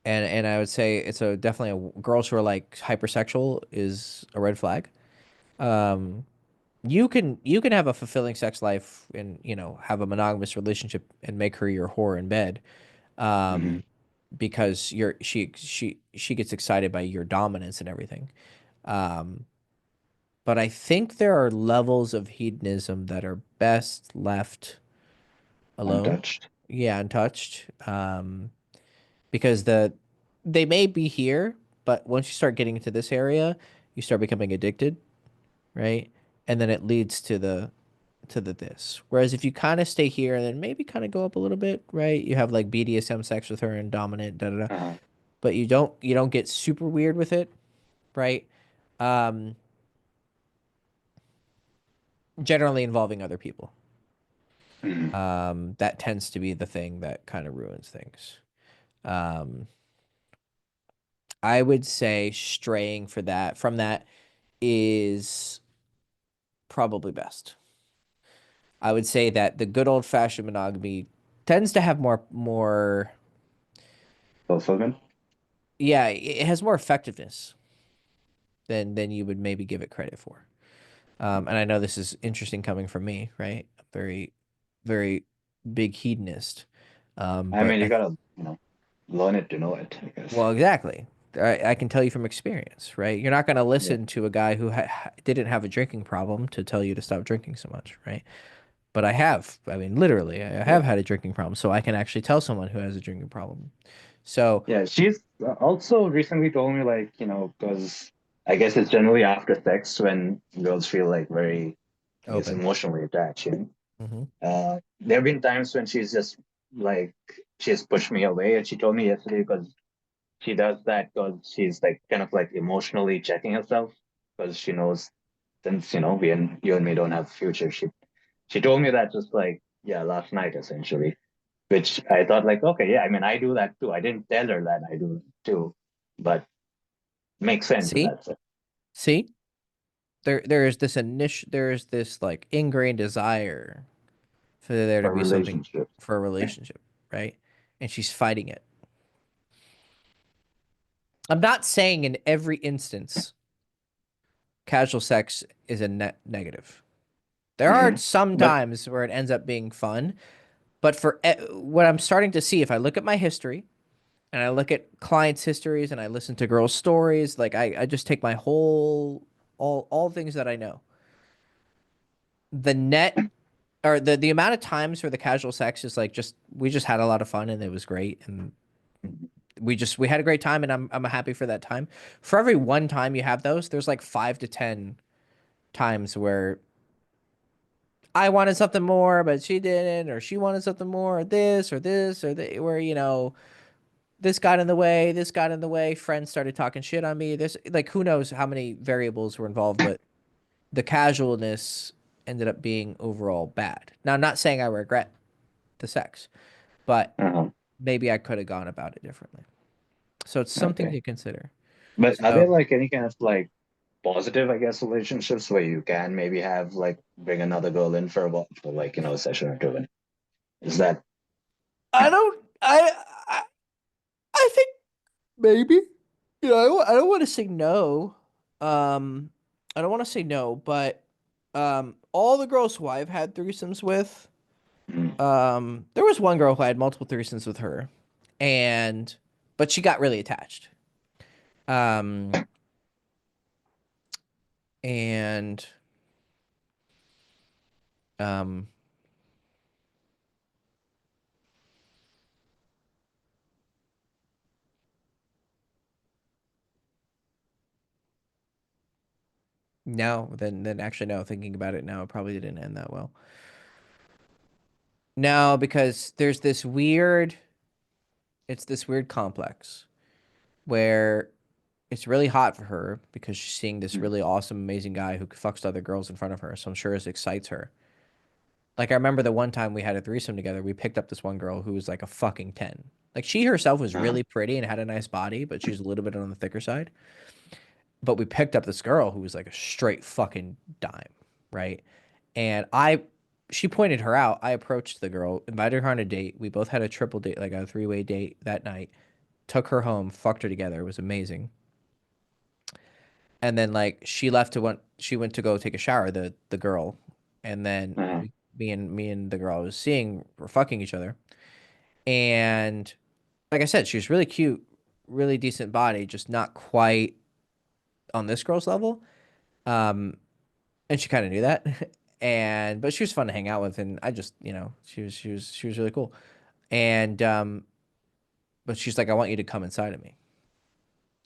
and I would say it's a definitely girls who are like hypersexual is a red flag. Um, you can have a fulfilling sex life and have a monogamous relationship and make her your whore in bed, Hmm. um, because she gets excited by your dominance and everything. Um, but I think there are levels of hedonism that are best left alone. Untouched. Yeah, untouched. Because they may be here, but once you start getting into this area, you start becoming addicted, right? And then it leads to the this. Whereas if you kind of stay here and then maybe kind of go up a little bit, right? You have like BDSM sex with her and dominant, da da da. Uh-huh. But you don't get super weird with it, right? Um, Generally involving other people. Hmm. That tends to be the thing that kind of ruins things. Um, I would say straying from that is probably best. I would say that the good old fashioned monogamy tends to have more, Fulfillment. yeah, it has more effectiveness than you would maybe give it credit for. And I know this is interesting coming from me, right? Very, very big hedonist. I But mean, you gotta, you know, learn it to know it, I guess. well, exactly. I can tell you from experience, right? You're not going to Yeah. listen to a guy who didn't have a drinking problem to tell you to stop drinking so much, right? But I have. I mean, literally, I have Yeah. had a drinking problem, so I can actually tell someone who has a drinking problem. So Yeah. She's also recently told me, like, you know, because I guess it's generally after sex when girls feel like very, I guess, open. emotionally attached, you know. Hmm. There have been times when she's just like, she's pushed me away, and she told me yesterday because she does that because she's like kind of like emotionally checking herself because she knows since you know you and me don't have a future. She told me that just like yeah last night essentially, which I thought like okay yeah I mean I do that too. I didn't tell her that I do it too, but makes sense in See, that sense see, there is this like ingrained desire for there to for be something relationships. for a relationship, right? And she's fighting it. I'm not saying in every instance casual sex is a net negative. There are Hmm. some But times where it ends up being fun, but what I'm starting to see, if I look at my history and I look at clients' histories and I listen to girls' stories, like I just take my whole all things that I know. The net or the amount of times where the casual sex is like just we just had a lot of fun and it was great and we had a great time and I'm happy for that time. For every one time you have those, there's like 5 to 10 times where I wanted something more, but she didn't, or she wanted something more, or this, or that, where, this got in the way, this got in the way, friends started talking shit on me. This, like, who knows how many variables were involved, but the casualness ended up being overall bad. Now, I'm not saying I regret the sex, but uh maybe I could have gone about it differently. So it's something okay. to consider. But are So there like any kind of like positive, I guess, relationships where you can maybe have like bring another girl in for a while, for like you know a session or two? Is that I don't, I think maybe. I don't want to say no. Um, I don't want to say no, but all the girls who I've had threesomes with, mm, there was one girl who I had multiple threesomes with her, and but she got really attached. Um, and um, No, then actually no, thinking about it now, it probably didn't end that well. No, because it's this weird complex where it's really hot for her because she's seeing this Mm. really awesome, amazing guy who fucks other girls in front of her. So I'm sure it excites her. Like I remember the one time we had a threesome together, we picked up this one girl who was like a fucking 10. Like she herself was Uh-huh. really pretty and had a nice body, but she was a little bit on the thicker side. But we picked up this girl who was like a straight fucking dime, right? And she pointed her out. I approached the girl, invited her on a date. We both had a triple date, like a three-way date that night. Took her home, fucked her together. It was amazing. And then like she went to go take a shower, the girl, and then Uh-huh. me and the girl I was seeing were fucking each other. And like I said, she was really cute, really decent body, just not quite on this girl's level. Um, and she kind of knew that. And but she was fun to hang out with, and I just she was really cool. And but she's like, I want you to come inside of me.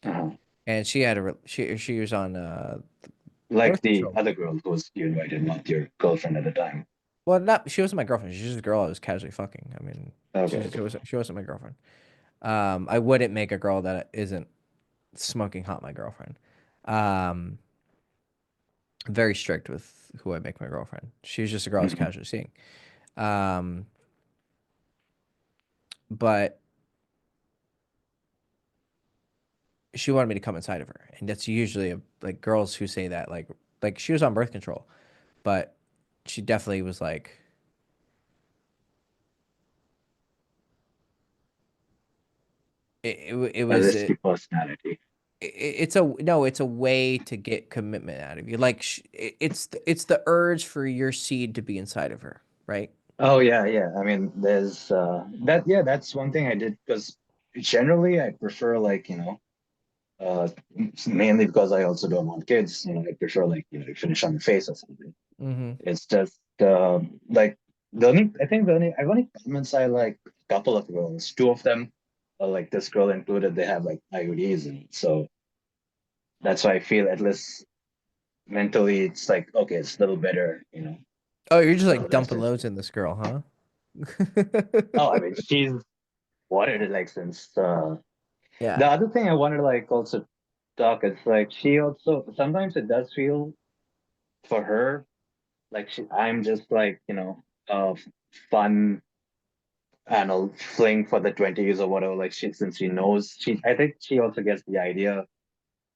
Uh-huh. And she had she was on Like birth the control. other girl who was you invited, not your girlfriend at the time. Well, not she wasn't my girlfriend. She's just a girl I was casually fucking. I mean, Okay, okay. she wasn't my girlfriend. I wouldn't make a girl that isn't smoking hot my girlfriend. Um, very strict with who I make my girlfriend. She was just a girl I was Mhm. casually seeing. Um, but she wanted me to come inside of her, and that's usually like girls who say that like she was on birth control, but she definitely was like it A was risky personality. it's a no, it's a way to get commitment out of you. Like it's the urge for your seed to be inside of her, right? Oh yeah, yeah. I mean, there's that. Yeah, that's one thing I did because generally I prefer like uh, mainly because I also don't want kids. I prefer like to finish on the face or something. Mm-hmm. It's just like I think I've only comments I like a couple of girls. Two of them, like this girl included, they have like IUDs, and so that's why I feel at least mentally it's like okay, it's a little better. Oh, you're just The like rest dumping is loads in this girl, huh? oh, I mean she's wanted it like since Yeah. the other thing I wanted to like also talk is like she also sometimes it does feel for her like I'm just like fun and a fling for the 20s or whatever. Like since she knows I think she also gets the idea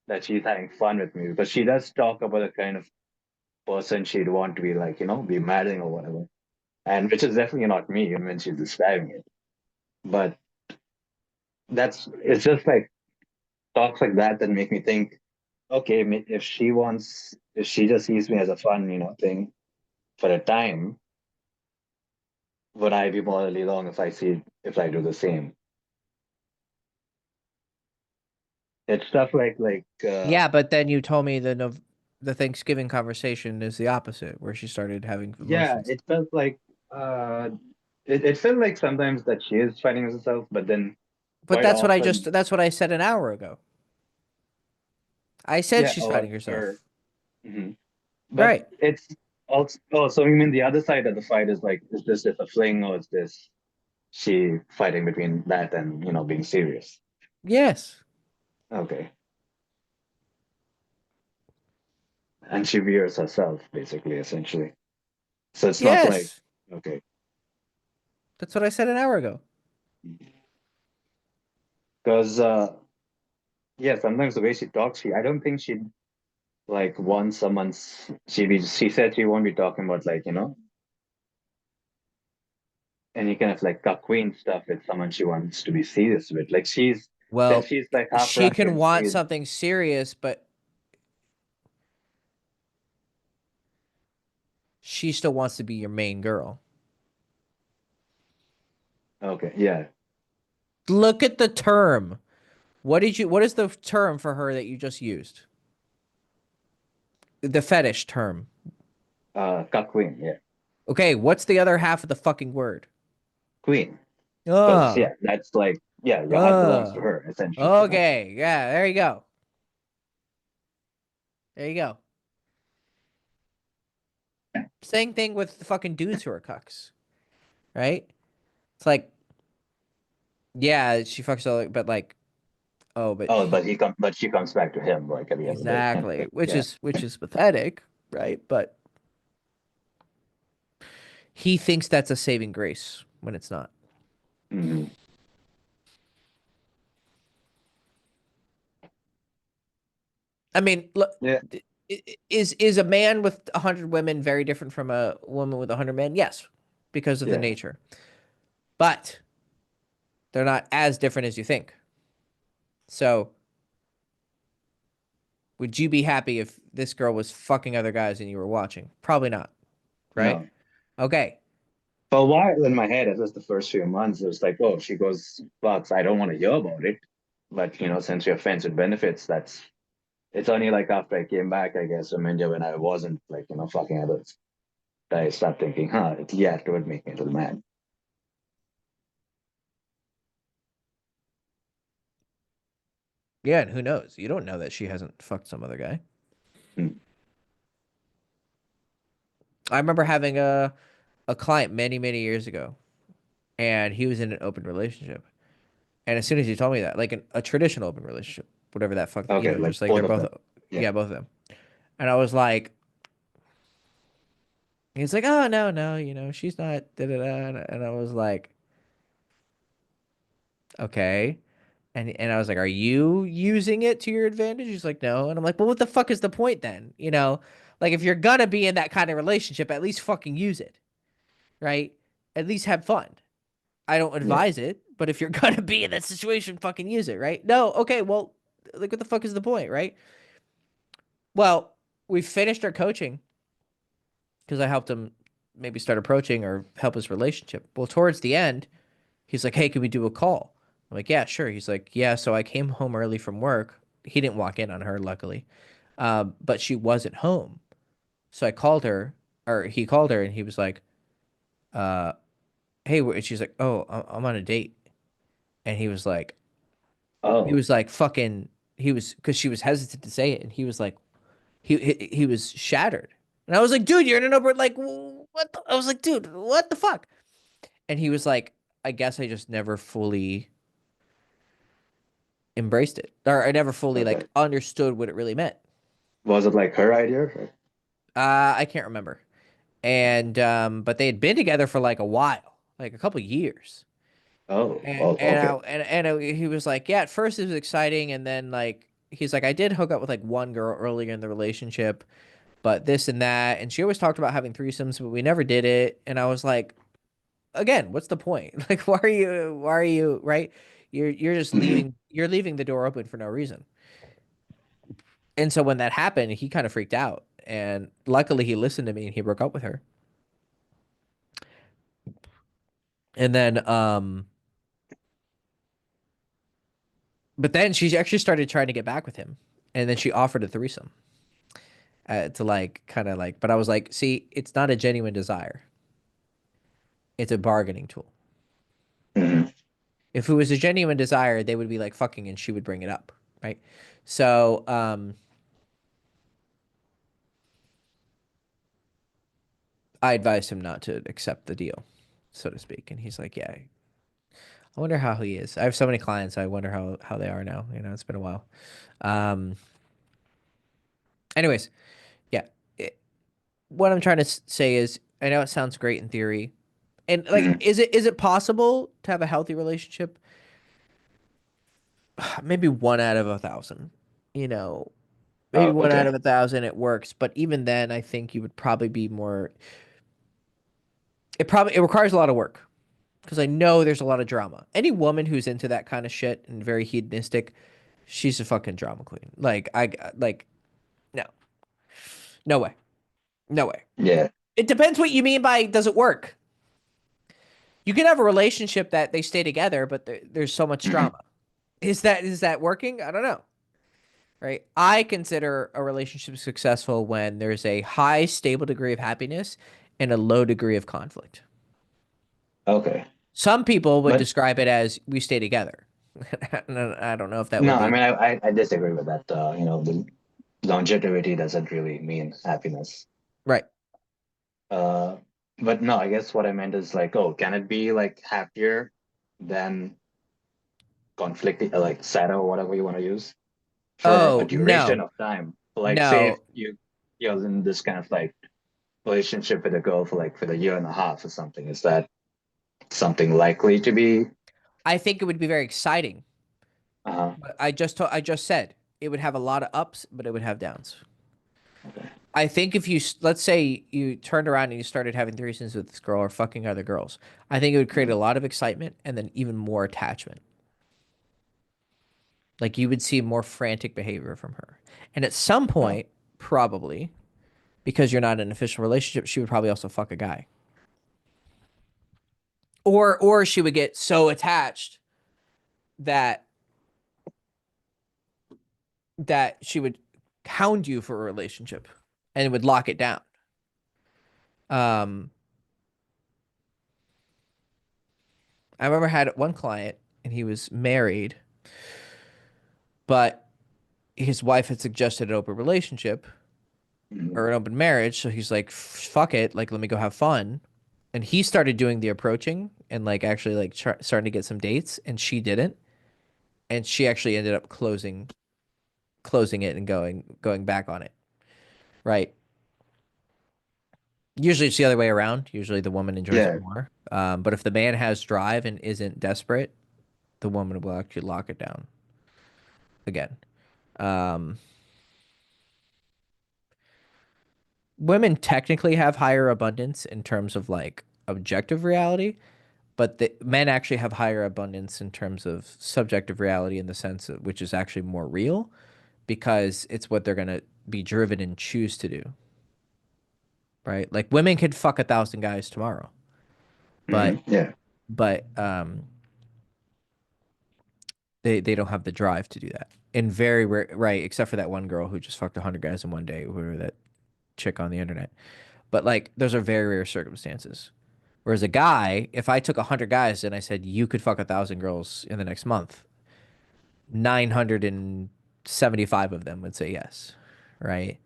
that she's having fun with me because she does talk about the kind of person she'd want to be like, be marrying or whatever. And which is definitely not me when she's describing it. But it's just like talks like that that make me think, okay, if she just sees me as a fun, thing for a time, would I be morally wrong if I do the same? It's stuff Yeah, but then you told me the Thanksgiving conversation is the opposite, where she started having yeah, emotions. it felt like it felt like sometimes that she is fighting with herself, but then But quite often, that's what I said an hour ago. I said yeah, she's or fighting or herself. mhm. But Right. it's also so you mean the other side of the fight is like, is this just a fling or is this she fighting between that and being serious? Yes. Okay, and she veers herself basically, essentially. So it's not like Yes. okay, That's what I said an hour ago. because yeah, sometimes the way she talks, I don't think she'd like want someone's. She said she won't be talking about like any kind of like cuck queen stuff with someone she wants to be serious with. Like since Well, she's like half she can Russian, want she's something serious, but she still wants to be your main girl. okay. Yeah, Look at the term. What is the term for her that you just used? The fetish term. cuck queen. Yeah, Okay, what's the other half of the fucking word? queen. Because Uh, yeah, that's like yeah, your heart belongs to uh. her essentially. Okay, yeah, there you go. There you go. Same thing with the fucking dudes who are cucks, right? It's like, yeah, she fucks all, but like, oh, but Oh, but she comes back to him like at the end of the day. exactly, which Yeah. is pathetic, right? But he thinks that's a saving grace when it's not. Hmm. I mean, look, Yeah. is a man with 100 women very different from a woman with 100 men? Yes, because of the Yeah. nature. But they're not as different as you think. So, would you be happy if this girl was fucking other guys and you were watching? Probably not, right? No. Okay. For a while in my head, at least the first few months, it was like, oh, she goes fucks. I don't want to hear about it. But since you're friends with benefits, that's it's only like after I came back, I guess, from India when I wasn't like, fucking others. I start thinking, yeah, it would make me a little mad. Yeah, and who knows? You don't know that she hasn't fucked some other guy. Mm. I remember having a client many years ago, and he was in an open relationship. And as soon as he told me that, like a traditional open relationship, whatever that fuck, Okay, like just like they're both of both, them. Yeah. yeah, both of them. And I was like, he's like, oh no, she's not, da da da. And I was like, okay. And I was like, are you using it to your advantage? He's like, no. And I'm like, well, what the fuck is the point then? Like if you're gonna be in that kind of relationship, at least fucking use it, right? At least have fun. I don't Yeah. advise it, but if you're gonna be in that situation, fucking use it, right? No, okay, well, like what the fuck is the point, right? Well, we finished our coaching because I helped him maybe start approaching or help his relationship. Well, towards the end, he's like, hey, can we do a call? I'm like, yeah, sure. He's like, yeah, so I came home early from work. He didn't walk in on her, luckily. But she wasn't home. So I called her, or he called her, and he was like, uh, hey, and she's like, oh, I'm on a date. And he Oh. was like, fucking, he was, because she was hesitant to say it. And he was like, he was shattered. And I was like, dude, you're in an open, like, what? I was like, dude, what the fuck? And he was like, I guess I just never fully embraced it, or I never fully like Okay. understood what it really meant. Was it like her idea? Or- I can't remember. And but they had been together for like a while, like a couple years. Oh. And Oh. and I, Okay. he was like, yeah, at first it was exciting, and then like he's like, I did hook up with like one girl earlier in the relationship, but this and that, and she always talked about having threesomes, but we never did it. And I was like, again, what's the point? Like, why are you right? You're just Hmm. leaving the door open for no reason. And so when that happened, he kind of freaked out. And luckily he listened to me and he broke up with her. And then but then she actually started trying to get back with him. And then she offered a threesome. To like kind of like, but I was like, see, it's not a genuine desire. It's a bargaining tool. Hmm. If it was a genuine desire, they would be like fucking and she would bring it up, right? So I advised him not to accept the deal, so to speak. And he's like, yeah, I wonder how he is. I have so many clients. I wonder how they are now. It's been a while. Um, anyways, yeah. It, what I'm trying to say is, I know it sounds great in theory, and like, Hmm. is it possible to have a healthy relationship? Maybe one out of 1,000. You know, maybe Oh. one out Okay. of 1,000 it works, but even then, I think you would probably be more. It requires a lot of work because I know there's a lot of drama. Any woman who's into that kind of shit and very hedonistic, she's a fucking drama queen. Like like no, no way, no way. Yeah. It depends what you mean by does it work. You can have a relationship that they stay together, but there's so much Hmm. drama. Is that working? I don't know. Right? I consider a relationship successful when there's a high stable degree of happiness and a low degree of conflict. Okay. Some people would But describe it as we stay together. I don't know if that no, would I be mean, I disagree with that. The longevity doesn't really mean happiness. right. Uh, but no, I guess what I meant is like, oh, can it be like happier than conflicting, like sadder or whatever you want to use for a Oh, duration no. of time? Like, say if No. you're in this kind of like relationship with a girl for like for a year and a half or something, is that something likely to be? I think it would be very exciting. Uh-huh. But I just said it would have a lot of ups, but it would have downs. Okay. I think if you let's say you turned around and you started having threesomes with this girl or fucking other girls, I think it would create a Mhm. lot of excitement and then even more attachment. Like you would see more frantic behavior from her. And at some Oh. point, probably because you're not in an official relationship, she would probably also fuck a guy. Or she would get so attached that she would hound you for a relationship and would lock it down. Um I remember I had one client and he was married, but his wife had suggested an open relationship Mhm. or an open marriage. So he's like, fuck it. Like, let me go have fun. And he started doing the approaching and like actually like starting to get some dates and she didn't. And she actually ended up closing it and going back on it. Right. Usually it's the other way around. Usually the woman enjoys it Yeah, more. But if the man has drive and isn't desperate, the woman will actually lock it down again. Um, Women technically have higher abundance in terms of like objective reality, but the men actually have higher abundance in terms of subjective reality in the sense of, which is actually more real because it's what they're gonna be driven and choose to do, right? Like women could fuck 1,000 guys tomorrow, but yeah. but they don't have the drive to do that. And very rare, right? Except for that one girl who just fucked 100 guys in one day, who that chick on the internet. But like those are very rare circumstances. Whereas a guy, if I took 100 guys and I said you could fuck 1,000 girls in the next month, 975 of them would say yes, right?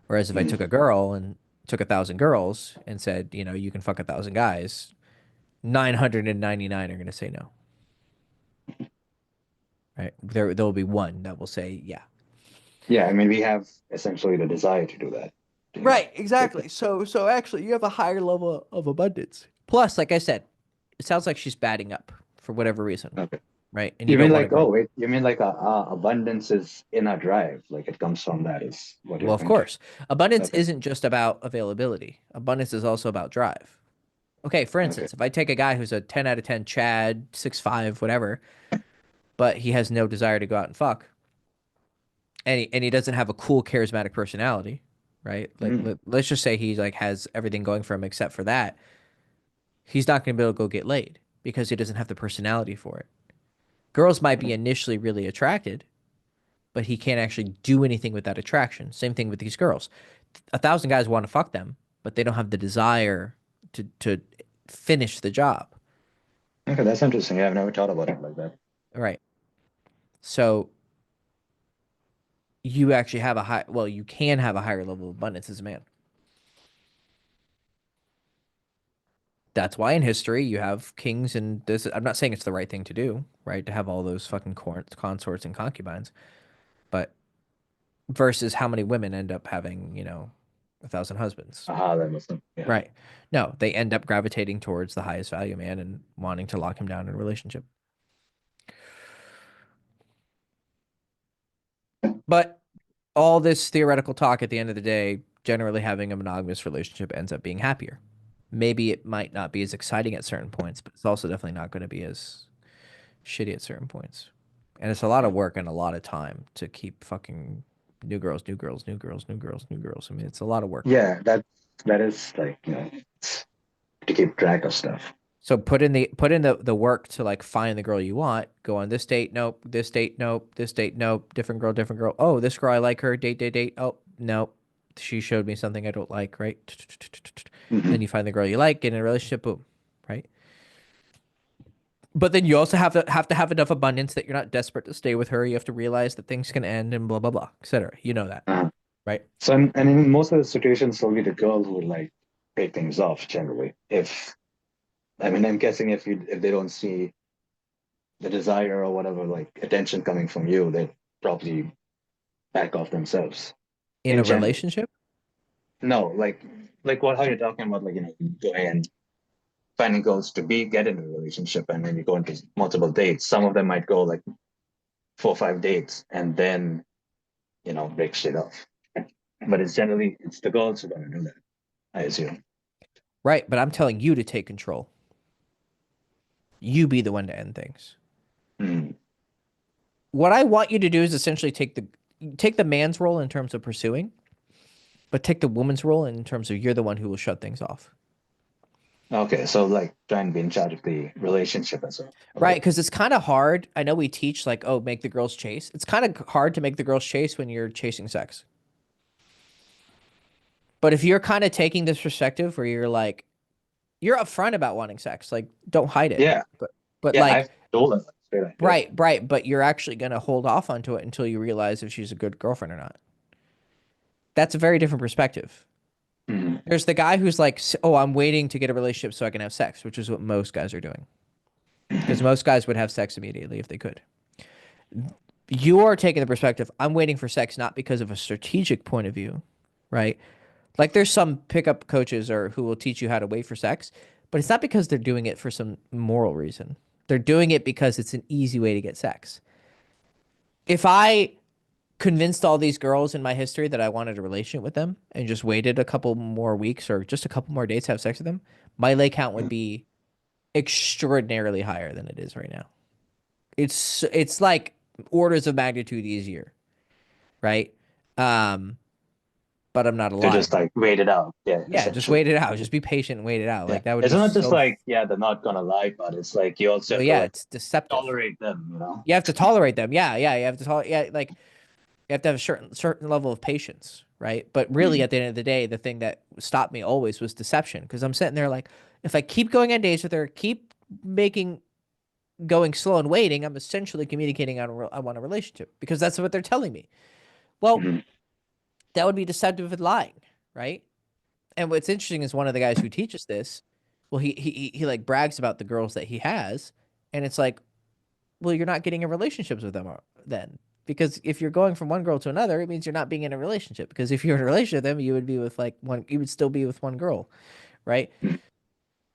Whereas if I took a Mhm. girl and took 1,000 girls and said, you know, you can fuck 1,000 guys, 999 are going to say no, right? There will be one that will say yeah. Yeah, I mean, we have essentially the desire to do that, you know. Right, exactly. So actually, you have a higher level of abundance. Plus, like I said, it sounds like she's batting up for whatever reason, Okay. right? And you You don't mean want a like, oh, girl. wait, you mean like abundance is inner drive, like it comes from that is what Well, you're of thinking. course, abundance Okay. isn't just about availability. Abundance is also about drive. Okay, for Okay. instance, if I take a guy who's a 10 out of 10 Chad, 6'5", whatever, but he has no desire to go out and fuck, and he doesn't have a cool, charismatic personality, right? Like Mm. let's just say he like has everything going for him except for that, he's not going to be able to go get laid because he doesn't have the personality for it. Girls might be initially really attracted, but he can't actually do anything with that attraction. Same thing with these girls. 1,000 guys want to fuck them, but they don't have the desire to finish the job. Okay, that's interesting. Yeah, I've never thought about it like that. Right. So you actually have a high, well, you can have a higher level of abundance as a man. That's why in history you have kings and this. I'm not saying it's the right thing to do, right? To have all those fucking consorts and concubines, but versus how many women end up having, 1,000 husbands. Aha, that was yeah. Right. No, they end up gravitating towards the highest value man and wanting to lock him down in a relationship. But all this theoretical talk at the end of the day, generally having a monogamous relationship ends up being happier. Maybe it might not be as exciting at certain points, but it's also definitely not going to be as shitty at certain points. And it's a lot of work and a lot of time to keep fucking new girls, new girls, new girls, new girls, new girls. I mean, it's a lot of work. Yeah, that is like, it's to keep track of stuff. So put in the work to like find the girl you want. Go on this date, nope. This date, nope. This date, nope. Different girl, different girl. Oh, this girl I like her. Date, date, date. Oh, nope. She showed me something I don't like. Right. Then Hmm. you find the girl you like, get in a relationship. Boom. Right. But then you also have to have enough abundance that you're not desperate to stay with her. You have to realize that things can end and blah blah blah, etc. You know that, Uh, right? so and in most of the situations, it'll be the girl who like break things off generally. If I mean, I'm guessing if they don't see the desire or whatever, like attention coming from you, they probably back off themselves In a in general. relationship. No, like what how you're talking about, like going and finding girls to be get into a relationship, and then you go into multiple dates. Some of them might go like 4 or 5 dates and then break shit off. But it's the girls who are gonna do that, I assume. Right, but I'm telling you to take control. You be the one to end things. Mm. What I want you to do is essentially take the man's role in terms of pursuing, but take the woman's role in terms of you're the one who will shut things off. Okay, so like trying to be in charge of the relationship as well. Right, Okay. because it's kind of hard. I know we teach like, oh, make the girls chase. It's kind of hard to make the girls chase when you're chasing sex. But if you're kind of taking this perspective where you're like, you're upfront about wanting sex, like don't hide it. Yeah. But Yeah, like, I've told them straight up. Yeah. right, but you're actually gonna hold off onto it until you realize if she's a good girlfriend or not. That's a very different perspective. Mm. There's the guy who's like, oh, I'm waiting to get a relationship so I can have sex, which is what most guys are doing. Because most guys would have sex immediately if they could. You are taking the perspective, I'm waiting for sex not because of a strategic point of view, right? Like there's some pickup coaches or who will teach you how to wait for sex, but it's not because they're doing it for some moral reason. They're doing it because it's an easy way to get sex. If I convinced all these girls in my history that I wanted a relationship with them and just waited a couple more weeks or just a couple more dates to have sex with them, my lay count would be extraordinarily higher than it is right now. It's like orders of magnitude easier, right? Um, but I'm not To just alive. like wait it out. Yeah, Yeah, just essentially. wait it out. Just be patient and wait it out. Yeah. Like that would It's be not just so. like, yeah, they're not gonna lie, but it's like you also Well, have to yeah, like it's deceptive. tolerate them. You have to tolerate them. Yeah. You have to tolerate. Yeah, like you have to have a certain level of patience, right? But really, Mm. at the end of the day, the thing that stopped me always was deception. Because I'm sitting there like, if I keep going on dates with her, keep making going slow and waiting, I'm essentially communicating I want a relationship because that's what they're telling me. Well, Mm. that would be deceptive and lying, right? And what's interesting is one of the guys who teaches this, well, he like brags about the girls that he has, and it's like, well, you're not getting in relationships with them then. Because if you're going from one girl to another, it means you're not being in a relationship. Because if you're in a relationship with them, you would be with like one, you would still be with one girl, right? Mm.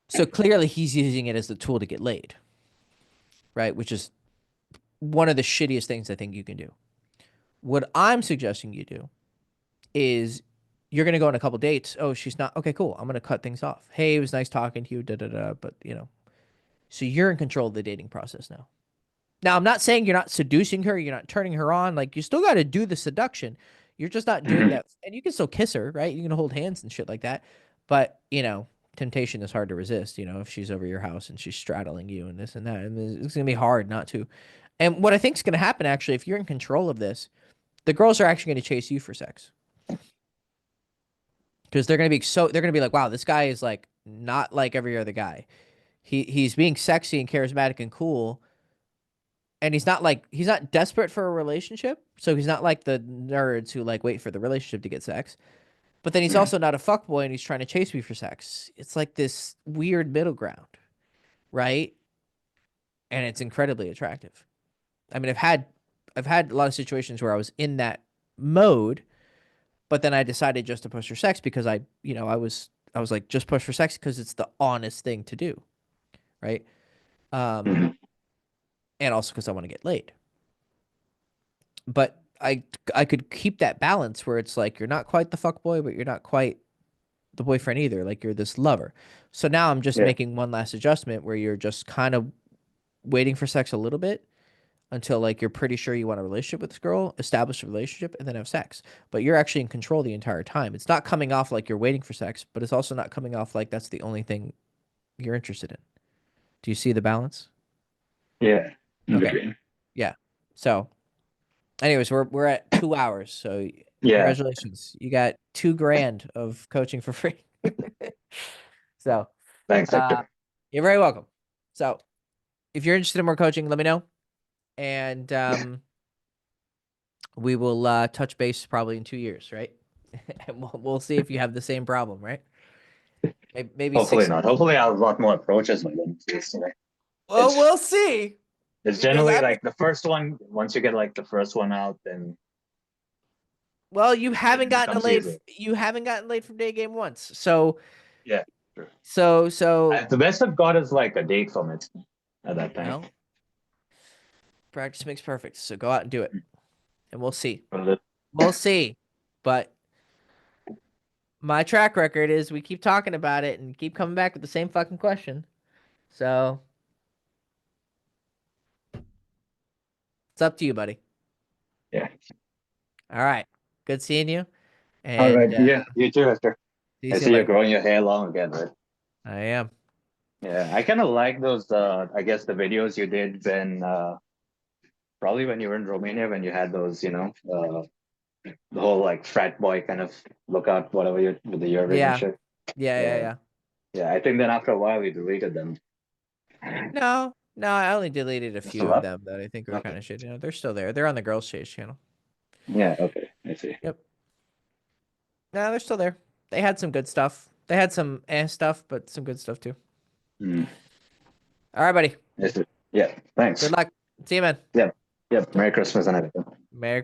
So clearly he's using it as the tool to get laid, right? Which is one of the shittiest things I think you can do. What I'm suggesting you do is you're going to go on a couple dates. Oh, she's not. Okay, cool. I'm going to cut things off. Hey, it was nice talking to you. Da da da. But, so you're in control of the dating process now. Now, I'm not saying you're not seducing her, you're not turning her on. Like, you still got to do the seduction. You're just not doing Mm. that. And you can still kiss her, right? You can hold hands and shit like that. But, temptation is hard to resist, if she's over your house and she's straddling you and this and that. And it's going to be hard not to. And what I think is going to happen, actually, if you're in control of this, the girls are actually going to chase you for sex. Because they're going to be like, wow, this guy is like not like every other guy. He's being sexy and charismatic and cool, and he's not desperate for a relationship, so he's not like the nerds who like wait for the relationship to get sex, but then he's Mm. also not a fuckboy and he's trying to chase me for sex. It's like this weird middle ground, right? And it's incredibly attractive. I mean, I've had a lot of situations where I was in that mode, but then I decided just to push for sex because I was like, just push for sex because it's the honest thing to do, right? um Mm. and also because I want to get laid. But I could keep that balance where it's like you're not quite the fuck boy, but you're not quite the boyfriend either. Like you're this lover. So now I'm just Yeah. making one last adjustment where you're just kind of waiting for sex a little bit until like you're pretty sure you want a relationship with this girl, establish a relationship, and then have sex. But you're actually in control the entire time. It's not coming off like you're waiting for sex, but it's also not coming off like that's the only thing you're interested in. Do you see the balance? Yeah. In Okay. between. Yeah. So anyways, we're at 2 hours, so Yeah. congratulations. You got 2 grand of coaching for free. So, Thanks, uh, Hector. you're very welcome. So, if you're interested in more coaching, let me know, and we will touch base probably in 2 years, right? And we'll see if you have the same problem, right? Maybe Hopefully six not. months. Hopefully I'll have a lot more approaches by then. Well, It's we'll see. it's Because generally I like the first one. Once you get like the first one out, then well, it becomes easier. you haven't gotten laid from day game once. So Yeah, true. so so The best I've got is like a date from it at that time. well, practice makes perfect. So go out and do it, and we'll see. But We'll see. But my track record is we keep talking about it and keep coming back with the same fucking question. So it's up to you, buddy. yeah. All right. Good seeing you. All right. And Yeah. You too, Hector. see you I soon, see you're buddy. growing your hair long again, right? I am. Yeah. I kind of like those. I guess the videos you did when probably when you were in Romania when you had those. The whole like frat boy kind of lookout, whatever you with the earring and Yeah. shit. Yeah, yeah, Yeah. yeah. Yeah. I think then after a while we deleted them. No, no, I only deleted a Just a few of lot. them that I think were kind Okay. of shit. You know, they're still there. They're on the Girls Chase channel. Yeah. Okay. I see. Yep. No, they're still there. They had some good stuff. They had some stuff, but some good stuff too. Mm. All right, buddy. I see. Yeah. Thanks. Good luck. See you, man. Yep. Yep. Merry Christmas and everything. Merry